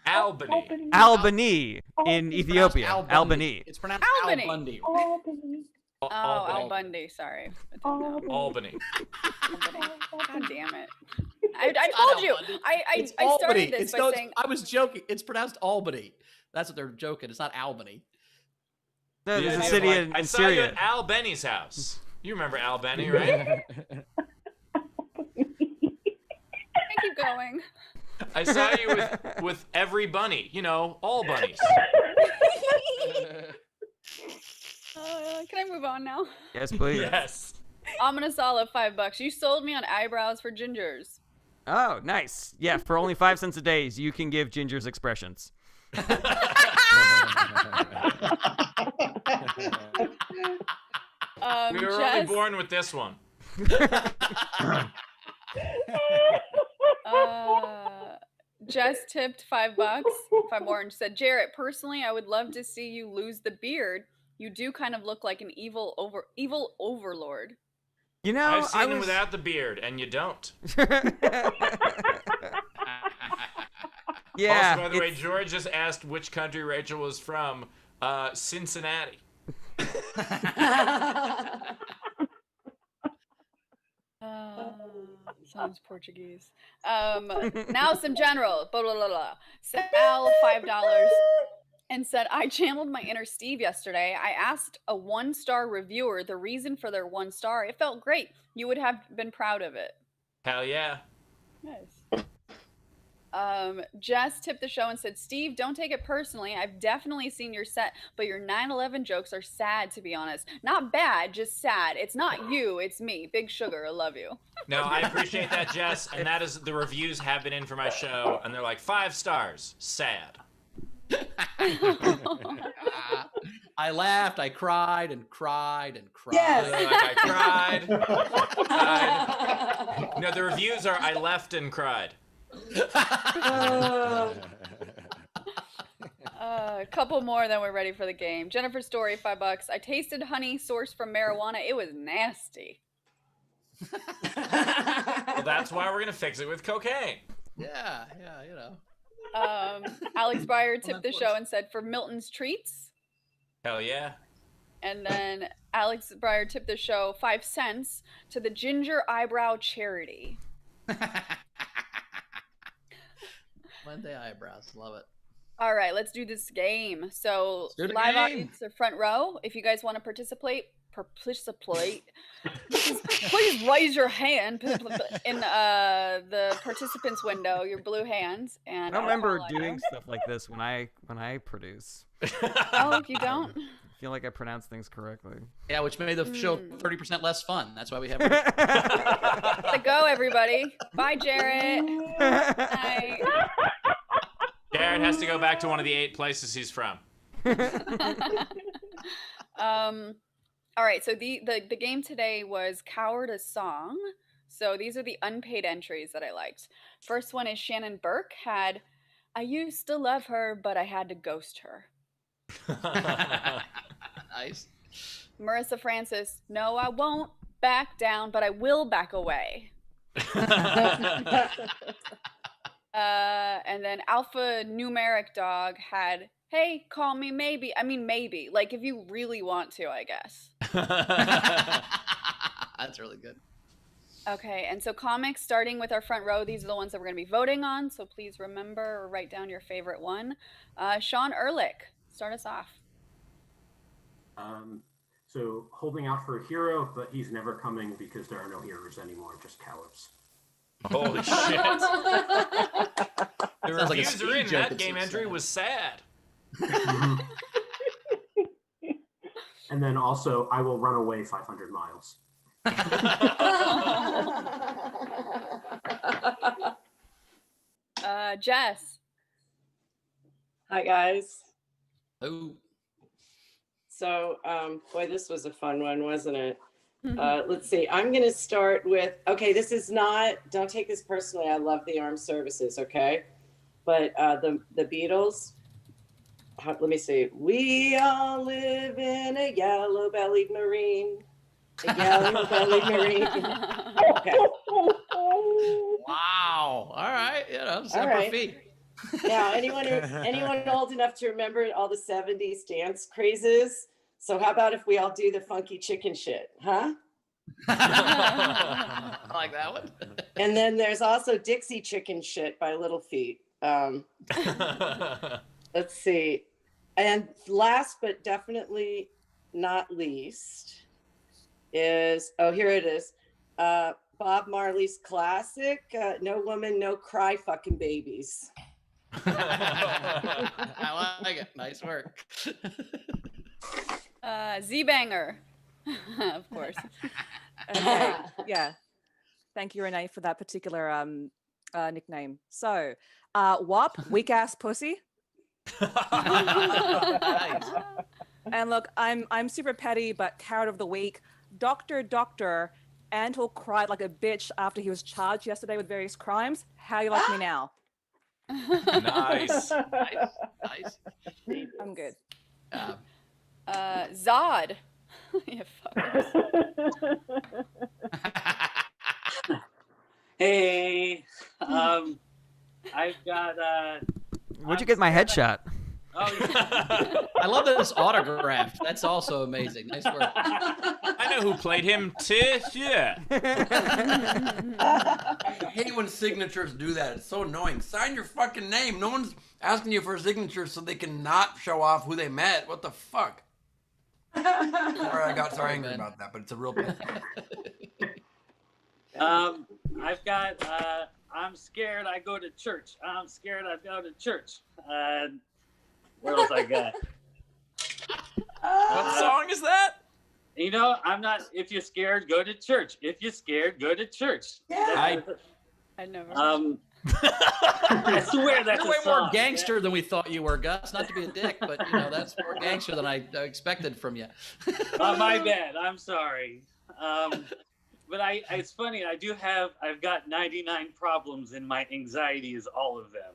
C: Albany.
H: Albany in Ethiopia.
D: Albany.
H: Albany.
D: It's pronounced
E: Albany.
D: Albundy.
E: Oh, Al Bundy. Sorry.
C: Albany.
E: Albany. God damn it. I
D: It's
E: told
D: not
E: you.
D: Albany.
E: I
D: It's
E: started
D: Albany.
E: this
D: It's
E: by
D: no,
E: saying
D: I was joking. It's pronounced Albany. That's what they're joking. It's not Albany.
H: No, there's a
C: idea of
H: city
C: like,
H: in
C: I saw you
H: Syria.
C: at Al Benny's house. You remember Al Benny, right?
E: I keep going.
C: I saw you with every bunny. You know, all bunnies.
E: Can I move on now?
H: Yes, please.
C: Yes.
E: Ominous Olive, $5. You sold me on eyebrows for gingers.
H: Oh, nice. Yeah, for only 5 cents a day, you can give Ginger's expressions.
C: We were only born with this one.
E: Jess tipped $5. 5 more and said, Jarret, personally, I would love to see you lose the beard. You do kind of look like an evil overlord.
H: You know,
C: I've seen him without the beard, and you don't.
H: Yeah.
C: Also, by the way, George just asked which country Rachel was from. Cincinnati.
E: Sounds Portuguese. Now some general. Blah, blah, blah, blah. Sal, $5. And said, I channeled my inner Steve yesterday. I asked a 1-star reviewer the reason for their 1 star. It felt great. You would have been proud of it.
C: Hell yeah.
E: Nice. Jess tipped the show and said, Steve, don't take it personally. I've definitely seen your set, but your 9/11 jokes are sad, to be honest. Not bad, just sad. It's not you, it's me. Big Sugar, I love you.
C: No, I appreciate that, Jess. And that is the reviews have been in for my show, and they're like 5 stars. Sad.
D: I laughed, I cried and cried and cried.
I: Yes.
C: Like I cried. No, the reviews are I left and cried.
E: A couple more, then we're ready for the game. Jennifer Story, $5. I tasted honey sourced from marijuana. It was nasty.
C: Well, that's why we're gonna fix it with cocaine.
D: Yeah, you know.
E: Alex Breyer tipped the show and said, for Milton's Treats.
C: Hell yeah.
E: And then Alex Breyer tipped the show 5 cents to the Ginger Eyebrow Charity.
D: Monday eyebrows, love it.
E: All right, let's do this game. So
D: do the
E: live
D: game.
E: audience or front row, if you guys want to participate, please raise your hand in the participants window, your blue hands. And
H: I don't remember doing stuff like this when I produce.
E: Oh, you don't?
H: I feel like I pronounce things correctly.
D: Yeah, which made the show 30% less fun. That's why we have.
E: Gotta go, everybody. Bye, Jarret. Bye.
C: Jarret has to go back to one of the 8 places he's from.
E: All right, so the game today was Coward a Song. So these are the unpaid entries that I liked. First one is Shannon Burke had, I used to love her, but I had to ghost her.
D: Nice.
E: Marissa Francis, no, I won't back down, but I will back away. And then Alpha Numeric Dog had, hey, call me maybe. I mean, maybe. Like, if you really want to, I guess.
D: That's really good.
E: Okay, and so comics, starting with our front row, these are the ones that we're going to be voting on. So please remember or write down your favorite one. Sean Ehrlich, start us off.
L: So holding out for a hero, but he's never coming because there are no heroes anymore, just cowards.
C: Holy shit. The
D: Sounds like a
C: reviews
D: speed
C: are in.
D: joke
C: That
D: at
C: game
D: 6
C: entry
D: seconds.
C: was sad.
L: And then also, I will run away 500 miles.
E: Jess.
I: Hi, guys.
D: Oh.
I: So, boy, this was a fun one, wasn't it? Let's see. I'm going to start with, okay, this is not, don't take this personally. I love the armed services, okay? But the Beatles, let me see. We all live in a yellow-bellied marine. A yellow-bellied marine. Okay.
D: Wow. All right. You know,
I: All
D: separate
I: right.
D: feet.
I: Now, anyone old enough to remember all the 70s dance crazes? So how about if we all do the funky chicken shit, huh?
D: I like that one.
I: And then there's also Dixie Chicken Shit by Little Feat. Let's see. And last but definitely not least is, oh, here it is. Bob Marley's classic, No Woman, No Cry Fucking Babies.
D: I like it. Nice work.
E: Z-Banger, of course.
M: Okay, yeah. Thank you, Renee, for that particular nickname. So, WAP, weak ass pussy.
D: Nice.
M: And look, I'm super petty, but carrot of the week. Doctor, Antle cried like a bitch after he was charged yesterday with various crimes. How you like me now?
C: Nice.
D: Nice.
M: I'm good.
E: Zod. You fuckers.
N: Hey, I've got.
H: Where'd you get my headshot?
N: Oh, yeah.
D: I love this autograph. That's also amazing. Nice work.
C: I know who played him too. Yeah.
A: I hate when signatures do that. It's so annoying. Sign your fucking name. No one's asking you for a signature so they can not show off who they met. What the fuck? Sorry, I got so angry about that, but it's a real pain.
N: I've got. I'm scared. I go to church. I'm scared. I go to church. What else I got?
C: What song is that?
N: You know, I'm not. If you're scared, go to church. If you're scared, go to church.
E: I never.
N: I swear that's
D: You're way
N: a song.
D: more gangster than we thought you were, Gus. Not to be a dick, but you know that's more gangster than I expected from you.
N: My bad. I'm sorry. But it's funny. I've got 99 problems, and my anxiety is all of them.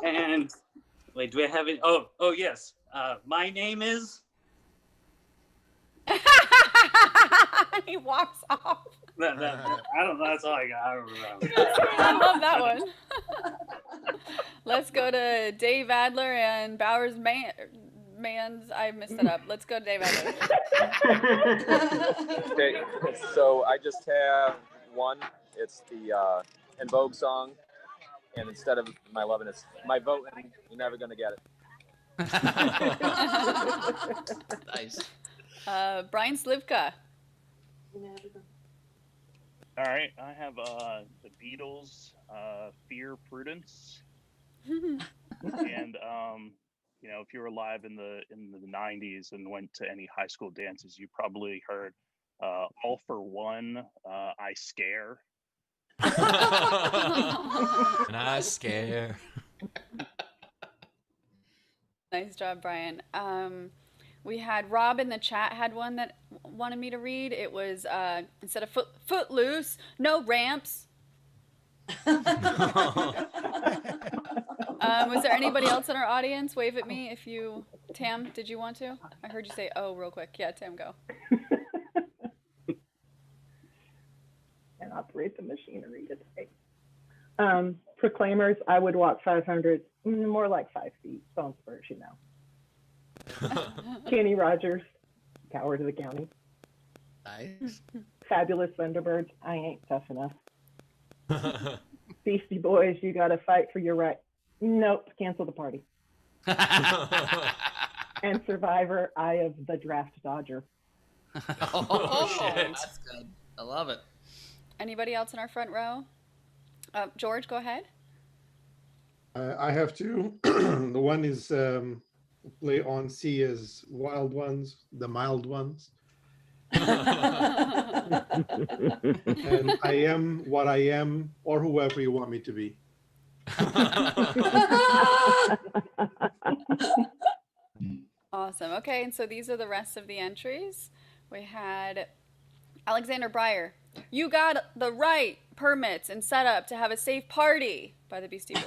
N: And wait, do I have it? Oh yes. My name is.
E: He walks off.
N: I don't know. That's all I got. I don't remember.
E: I love that one. Let's go to Dave Adler and Bowers Mans. I messed it up. Let's go to Dave Adler.
K: Okay, so I just have one. It's the En Vogue song, and instead of my loving, it's my vote, and you're never gonna get it.
D: Nice.
E: Brian Slivka.
O: All right, I have the Beatles, Fear Prudence, and you know, if you were alive in the 90s and went to any high school dances, you probably heard All for One, I Scare.
C: And I scare.
E: Nice job, Brian. We had Rob in the chat had one that wanted me to read. It was instead of footloose, no ramps. Was there anybody else in our audience? Wave at me if you. Tam, did you want to? I heard you say "oh" real quick. Yeah, Tam, go.
F: And operate the machinery today. Proclaimers, I would walk 500, more like 5 feet. Phone spurs, you know. Kenny Rogers, Coward of the County.
D: Nice.
F: Fabulous Thunderbirds, I ain't tough enough. Beastie Boys, you gotta fight for your right. Nope, cancel the party. And Survivor, Eye of the Draft Dodger.
D: Oh, shit. That's good. I love it.
E: Anybody else in our front row? George, go ahead.
B: I have two. The one is play on C as wild ones, the mild ones. And I am what I am, or whoever you want me to be.
E: Awesome. Okay, and so these are the rest of the entries. We had Alexander Breyer. You got the right permits and setup to have a safe party by the Beastie Boys.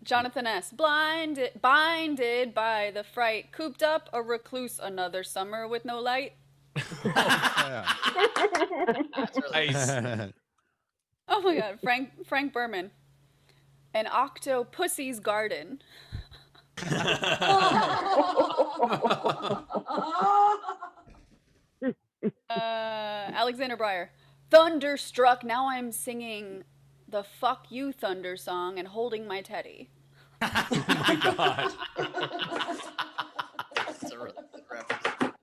E: Jonathan S. Binded by the fright, cooped up a recluse another summer with no light.
C: Nice.
E: Oh my God, Frank Berman. An octopussy's garden. Alexander Breyer. Thunderstruck. Now I'm singing the "Fuck You" Thunder song and holding my teddy.
C: Oh my God.
D: That's a really good reference.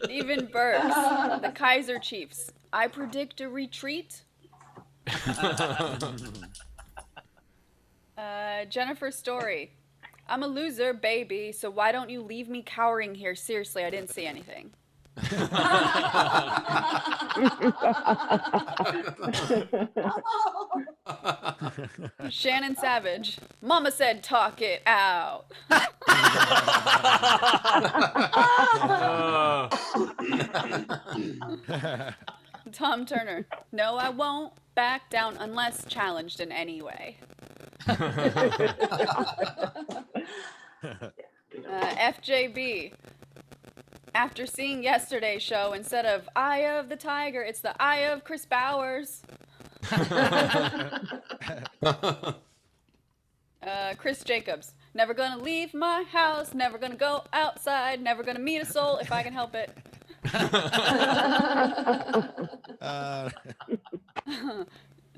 E: Stephen Burks. The Kaiser Chiefs. I predict a retreat. Jennifer Story. I'm a loser, baby, so why don't you leave me cowering here? Seriously, I didn't see anything. Shannon Savage. Mama said talk it out. Tom Turner. No, I won't back down unless challenged in any way. FJB. After seeing yesterday's show, instead of Eye of the Tiger, it's the Eye of Chris Bowers. Chris Jacobs. Never gonna leave my house, never gonna go outside, never gonna meet a soul if I can help it.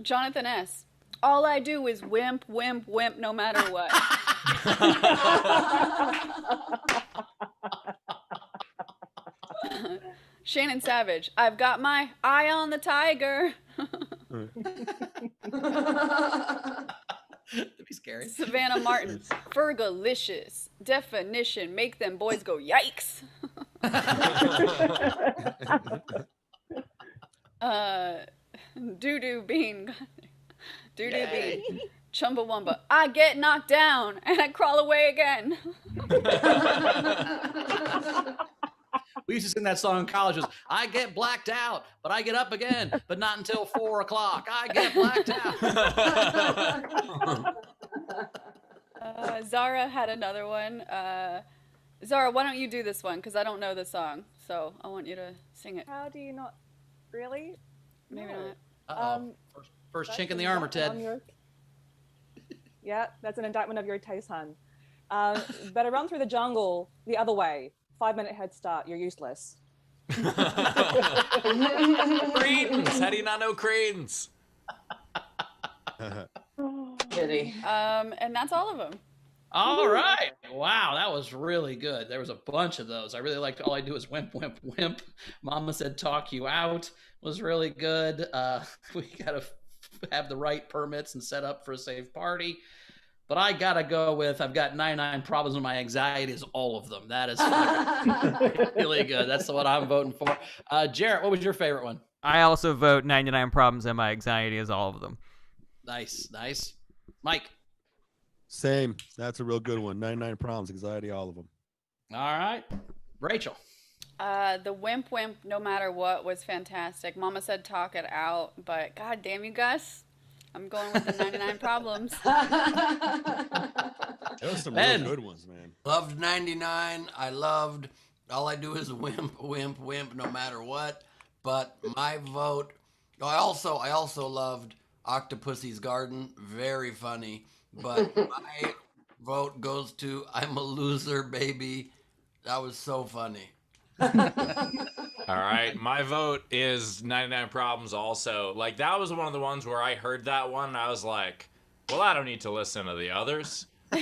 E: Jonathan S. All I do is wimp, wimp, wimp, no matter what. Shannon Savage. I've got my eye on the tiger.
D: That'd be scary.
E: Savannah Martin. Fergalicious. Definition. Make them boys go yikes. Doo-doo bean. Doo-doo bean. Chumbawamba. I get knocked down and I crawl away again.
D: We used to sing that song in college. Was I get blacked out, but I get up again, but not until 4 o'clock. I get blacked out.
E: Zara had another one. Zara, why don't you do this one? Because I don't know the song, so I want you to sing it.
M: How do you not really?
E: Maybe
M: No.
E: not.
D: First
M: That's
D: chink in
M: an
D: the armor,
M: indictment
D: Ted.
M: on Yeah, that's an indictment of your taste, hun. Better run through the jungle the other way. 5-minute head start. You're useless.
C: Credence. How do you not know Credence?
I: Kitty.
E: And that's all of them.
D: All right. Wow, that was really good. There was a bunch of those. I really liked All I Do Is Wimp, Wimp, Wimp. Mama Said Talk You Out was really good. We got to have the right permits and set up for a safe party. But I got to go with I've got 99 Problems and My Anxiety is all of them. That is really good. That's the one I'm voting for. Jarret, what was your favorite one?
H: I also vote 99 Problems and My Anxiety is all of them.
D: Nice, nice. Mike?
G: Same. That's a real good one. 99 Problems, Anxiety, all of them.
D: All right. Rachel?
E: The Wimp Wimp, no matter what, was fantastic. Mama Said Talk It Out, but god damn you, Gus. I'm going with the 99 Problems.
G: Those are some real good ones, man.
A: Loved 99. I loved All I Do Is Wimp, Wimp, Wimp, no matter what. But my vote. I also loved Octopussy's Garden. Very funny. But my vote goes to I'm a Loser, Baby. That was so funny.
C: All right, my vote is 99 Problems also. Like, that was one of the ones where I heard that one and I was like, well, I don't need to listen to the others. It's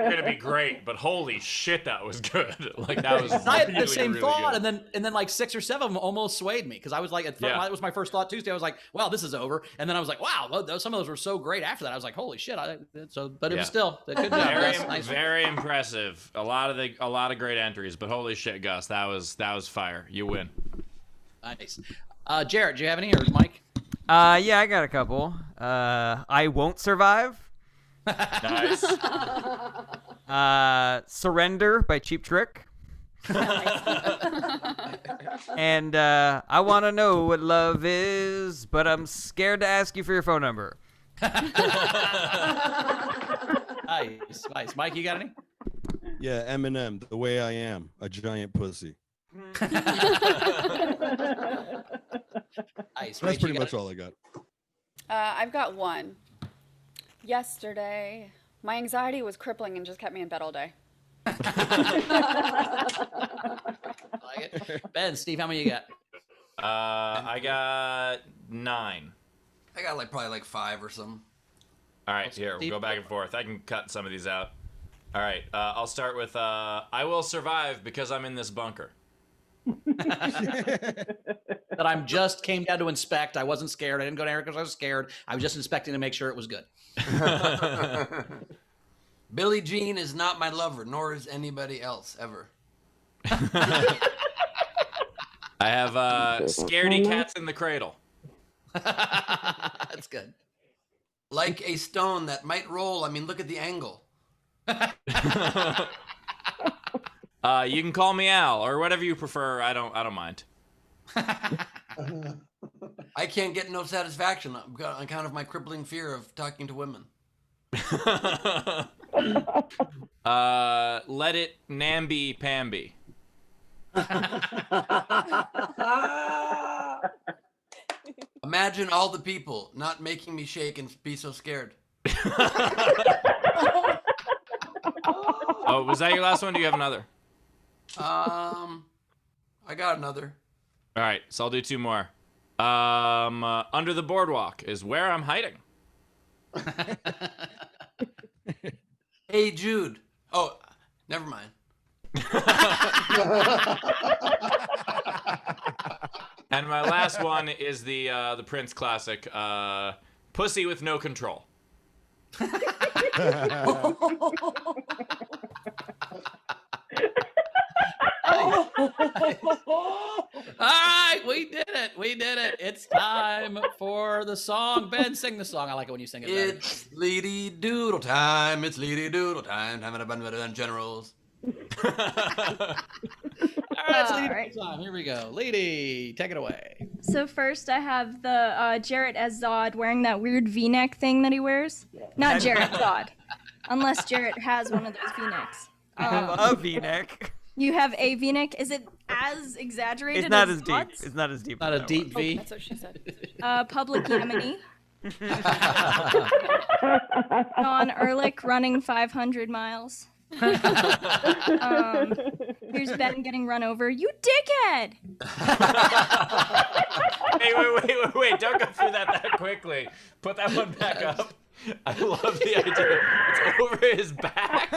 C: gonna be great, but holy shit, that was good. Like, that was
D: I had the
C: really,
D: same
C: really
D: thought,
C: good.
D: and then like 6 or 7 of them almost swayed me because I was like, that was my first thought Tuesday. I was like, wow, this is over, and then I was like, wow, some of those were so great. After that, I was like, holy shit. But it was still a good job.
C: Very,
D: Gus. Nice one.
C: very impressive. A lot of great entries, but holy shit, Gus, that was fire. You win.
D: Nice. Jarret, do you have any, or Mike?
H: Yeah, I got a couple. I Won't Survive.
C: Nice.
H: Surrender by Cheap Trick. And I want to know what love is, but I'm scared to ask you for your phone number.
D: Nice. Mike, you got any?
G: Yeah, Eminem, The Way I Am, a giant pussy.
D: Nice.
G: That's pretty much all I got.
E: I've got one. Yesterday, my anxiety was crippling and just kept me in bed all day.
D: Ben, Steve, how many you got?
C: I got 9.
A: I got probably like 5 or something.
C: All right, here, we'll go back and forth. I can cut some of these out. All right, I'll start with I will survive because I'm in this bunker.
D: That I'm just came down to inspect. I wasn't scared. I didn't go down because I was scared. I was just inspecting to make sure it was good.
A: Billie Jean is not my lover, nor is anybody else ever.
C: I have scaredy cats in the cradle.
D: That's good.
A: Like a stone that might roll. I mean, look at the angle.
C: You can call me Al or whatever you prefer. I don't mind.
A: I can't get no satisfaction on account of my crippling fear of talking to women.
C: Let it namby pamby.
A: Imagine all the people not making me shake and be so scared.
C: Oh, was that your last one? Do you have another?
A: I got another.
C: All right, so I'll do 2 more. Under the boardwalk is where I'm hiding.
A: Hey, Jude. Oh, never mind.
C: And my last one is the Prince classic, Pussy with No Control.
D: All right, we did it. We did it. It's time for the song. Ben, sing the song. I like it when you sing it. Better.
A: It's Leedy Doodle time. It's Leedy Doodle time. Time and a bunch of generals.
D: All right, it's Lady time. Here we go. Lady, take it away.
P: So first I have the Jarret as Zod wearing that weird V-neck thing that he wears. Not Jarret, Zod. Unless Jarret has one of those V-necks.
H: I have a V-neck.
P: You have a V-neck? Is it as exaggerated
H: It's not
P: as
H: as deep.
P: Zod's?
H: It's not as deep.
D: Not
H: as
D: a
H: that
D: deep
H: one.
D: V.
E: That's what she said.
P: Public Enemy. John Ehrlich running 500 miles. Here's Ben getting run over. You dickhead!
C: Hey, wait! Don't go through that quickly. Put that one back up. I love the idea. It's over his back.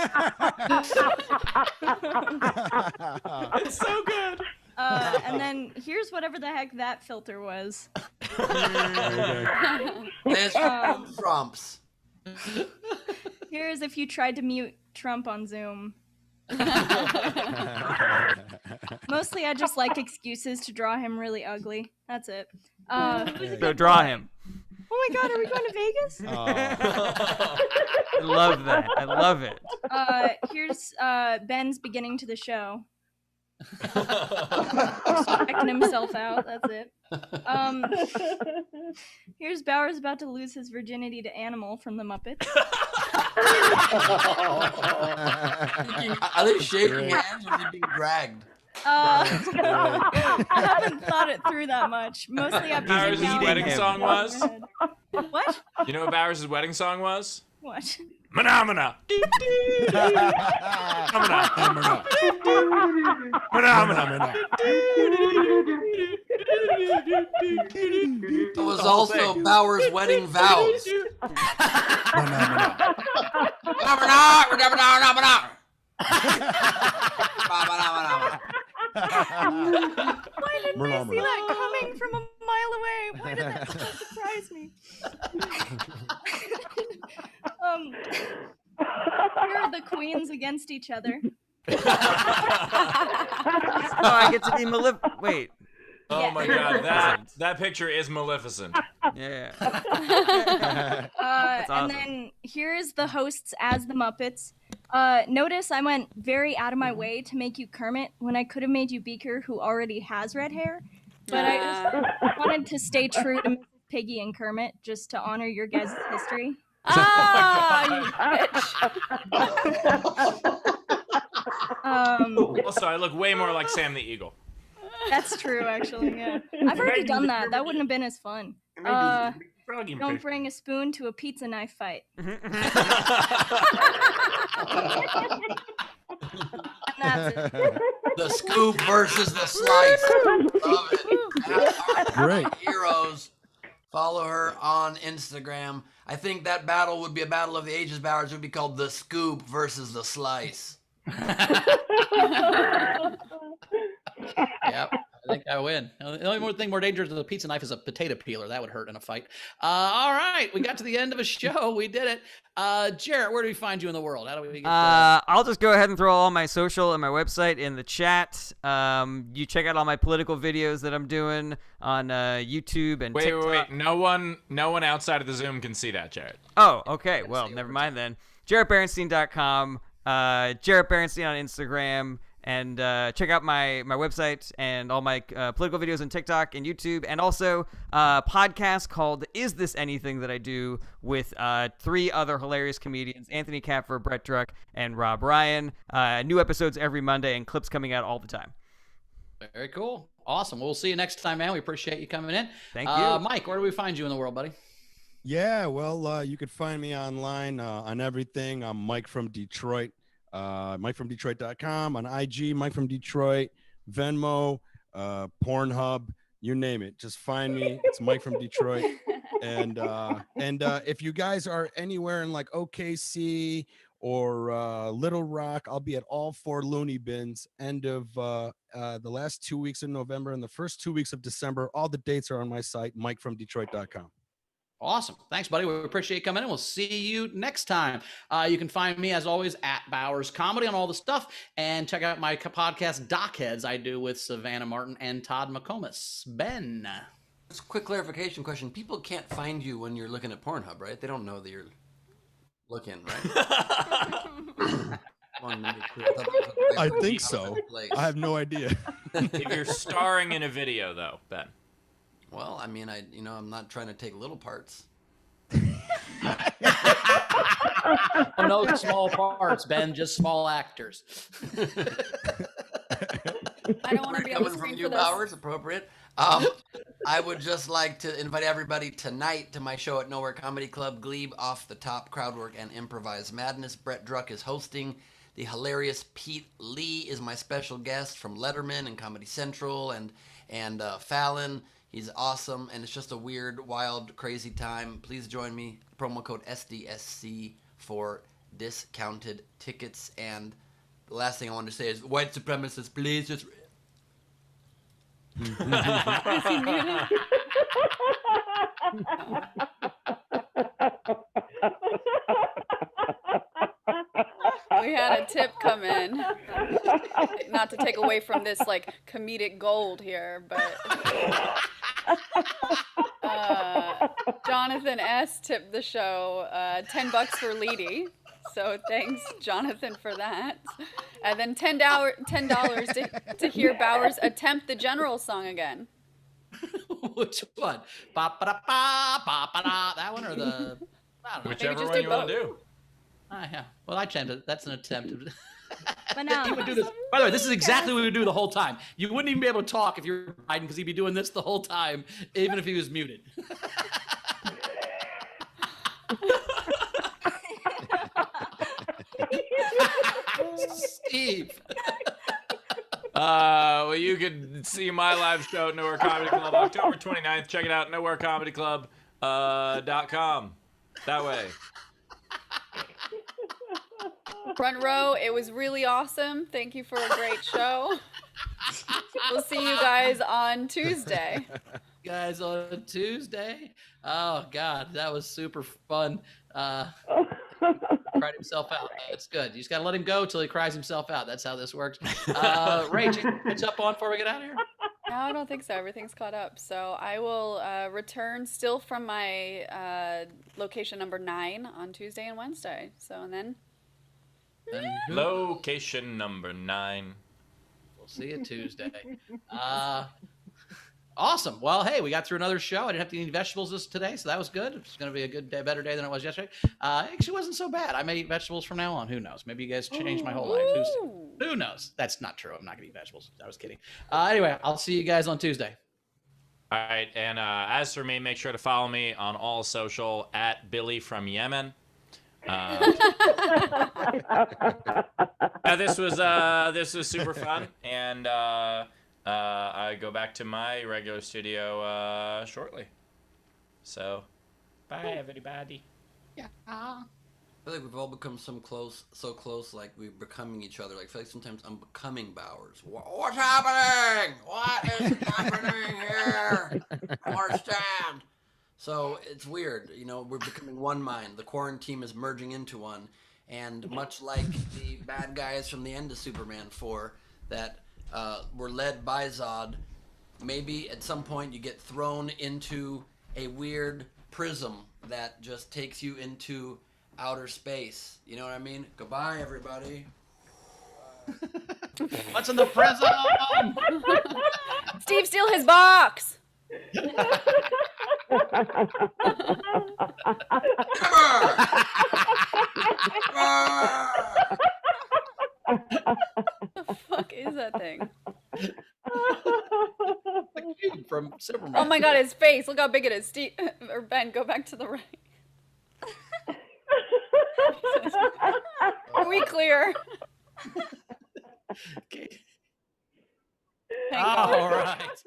C: It's so good.
P: And then here's whatever the heck that filter was.
A: There's Trumps.
P: Here's if you tried to mute Trump on Zoom. Mostly I just like excuses to draw him really ugly. That's it.
H: So draw him.
P: Oh my god, are we going to Vegas?
H: I love that. I love it.
P: Here's Ben's beginning to the show. Checking himself out. That's it. Here's Bowers about to lose his virginity to Animal from the Muppets.
A: Are they shaking hands or are they being dragged?
P: I haven't thought it through that much. Mostly I've
C: Bowers'
P: been
C: wedding song was?
P: What?
C: You know what Bowers' wedding song was?
P: What?
C: Phenomena. Phenomena.
A: It was also Bauer's wedding vows.
P: Why didn't I see that coming from a mile away? Why did that surprise me? Here are the queens against each other.
H: Oh, I get to be Maleficent. Wait.
C: Oh my god, that picture is Maleficent.
H: Yeah.
P: And
H: awesome.
P: then here's the hosts as the Muppets. Notice I went very out of my way to make you Kermit when I could have made you Beaker, who already has red hair. But I just wanted to stay true to Mrs. Piggy and Kermit, just to honor your guys' history.
C: Also, I look way more like Sam the Eagle.
P: That's true, actually. Yeah, I've already done that. That wouldn't have been as fun. Don't bring a spoon to a pizza knife fight. And that's it.
A: The scoop versus the slice. Love it.
G: Great.
A: Heroes. Follow her on Instagram. I think that battle would be a battle of the ages. Bowers would be called the scoop versus the slice.
D: Yep, I think I win. The only thing more dangerous than a pizza knife is a potato peeler. That would hurt in a fight. All right, we got to the end of a show. We did it. Jarret, where do we find you in the world? How do we get?
H: I'll just go ahead and throw all my social and my website in the chat. You check out all my political videos that I'm doing on YouTube and TikTok.
C: Wait. No one outside of the Zoom can see that, Jarret.
H: Oh, okay. Well, never mind then. JarretBerenstein.com. Jarret Berenstein on Instagram. And check out my website and all my political videos on TikTok and YouTube, and also a podcast called Is This Anything that I do with 3 other hilarious comedians, Anthony Kaffer, Brett Druck, and Rob Ryan. New episodes every Monday and clips coming out all the time.
D: Very cool. Awesome. We'll see you next time, man. We appreciate you coming in.
H: Thank you.
D: Mike, where do we find you in the world, buddy?
G: Yeah, well, you could find me online on everything. I'm Mike from Detroit. MikeFromDetroit.com, on IG, Mike from Detroit, Venmo, Pornhub, you name it. Just find me. It's Mike from Detroit. And if you guys are anywhere in like OKC or Little Rock, I'll be at all 4 Looney Bins end of the last 2 weeks of November and the first 2 weeks of December. All the dates are on my site, MikeFromDetroit.com.
D: Awesome. Thanks, buddy. We appreciate you coming in. We'll see you next time. You can find me, as always, at Bowers Comedy on all the stuff. And check out my podcast, Dockheads, I do with Savannah Martin and Todd McComas. Ben.
A: Just a quick clarification question. People can't find you when you're looking at Pornhub, right? They don't know that you're looking, right?
G: I think so. I have no idea.
C: If you're starring in a video, though, Ben.
A: Well, I mean, I'm not trying to take little parts.
D: Oh, no small parts, Ben. Just small actors.
E: I don't want to be on the
A: Coming from
E: screen
A: you,
E: for this.
A: Bowers, appropriate. I would just like to invite everybody tonight to my show at Nowhere Comedy Club, Gleib, Off the Top, Crowdwork, and Improvised Madness. Brett Druck is hosting. The hilarious Pete Lee is my special guest from Letterman and Comedy Central and Fallon. He's awesome, and it's just a weird, wild, crazy time. Please join me. Promo code SDSC for discounted tickets. And the last thing I want to say is, white supremacists, please just...
E: Is he muted? We had a tip come in. Not to take away from this like comedic gold here, but Jonathan S tipped the show $10 for Leedy. So thanks, Jonathan, for that. And then $10 to hear Bowers attempt the General song again.
D: Which one? Ba-ba-da-ba, ba-ba-da. That one or the... I don't know.
C: Whichever one you want to do.
D: Yeah. Well, I attempted. That's an attempt.
P: But no.
D: He would do this. By the way, this is exactly what we would do the whole time. You wouldn't even be able to talk if you were Biden because he'd be doing this the whole time, even if he was muted. Steve.
C: Well, you can see my live show at Nowhere Comedy Club October 29th. Check it out, nowherecomedyclub.com. That way.
E: Front row, it was really awesome. Thank you for a great show. We'll see you guys on Tuesday.
D: Guys, on Tuesday. Oh, God, that was super fun. Cried himself out. That's good. You just got to let him go till he cries himself out. That's how this works. Rach, catch up on before we get out of here?
E: No, I don't think so. Everything's caught up. So I will return still from my location number 9 on Tuesday and Wednesday. So, and then...
C: Location number 9.
D: We'll see you Tuesday. Awesome. Well, hey, we got through another show. I didn't have to eat vegetables today, so that was good. It's going to be a good day, better day than it was yesterday. Actually, wasn't so bad. I may eat vegetables from now on. Who knows? Maybe you guys changed my whole life. Who knows? That's not true. I'm not going to eat vegetables. I was kidding. Anyway, I'll see you guys on Tuesday.
C: All right, and as for me, make sure to follow me on all social at Billy from Yemen. This was super fun, and I go back to my regular studio shortly. So, bye everybody.
A: Yeah. I feel like we've all become so close, like we're becoming each other. Like, I feel like sometimes I'm becoming Bowers. What's happening? What is happening here? I don't understand. So it's weird, we're becoming one mind. The quarantine is merging into one. And much like the bad guys from the end of Superman 4 that were led by Zod, maybe at some point you get thrown into a weird prism that just takes you into outer space. You know what I mean? Goodbye, everybody.
D: What's in the prism?
E: Steve, steal his box. The fuck is that thing?
D: From Superman.
E: Oh my god, his face. Look how big it is. Steve or Ben, go back to the right. Are we clear?
D: Okay.
E: Thank God.
D: All right.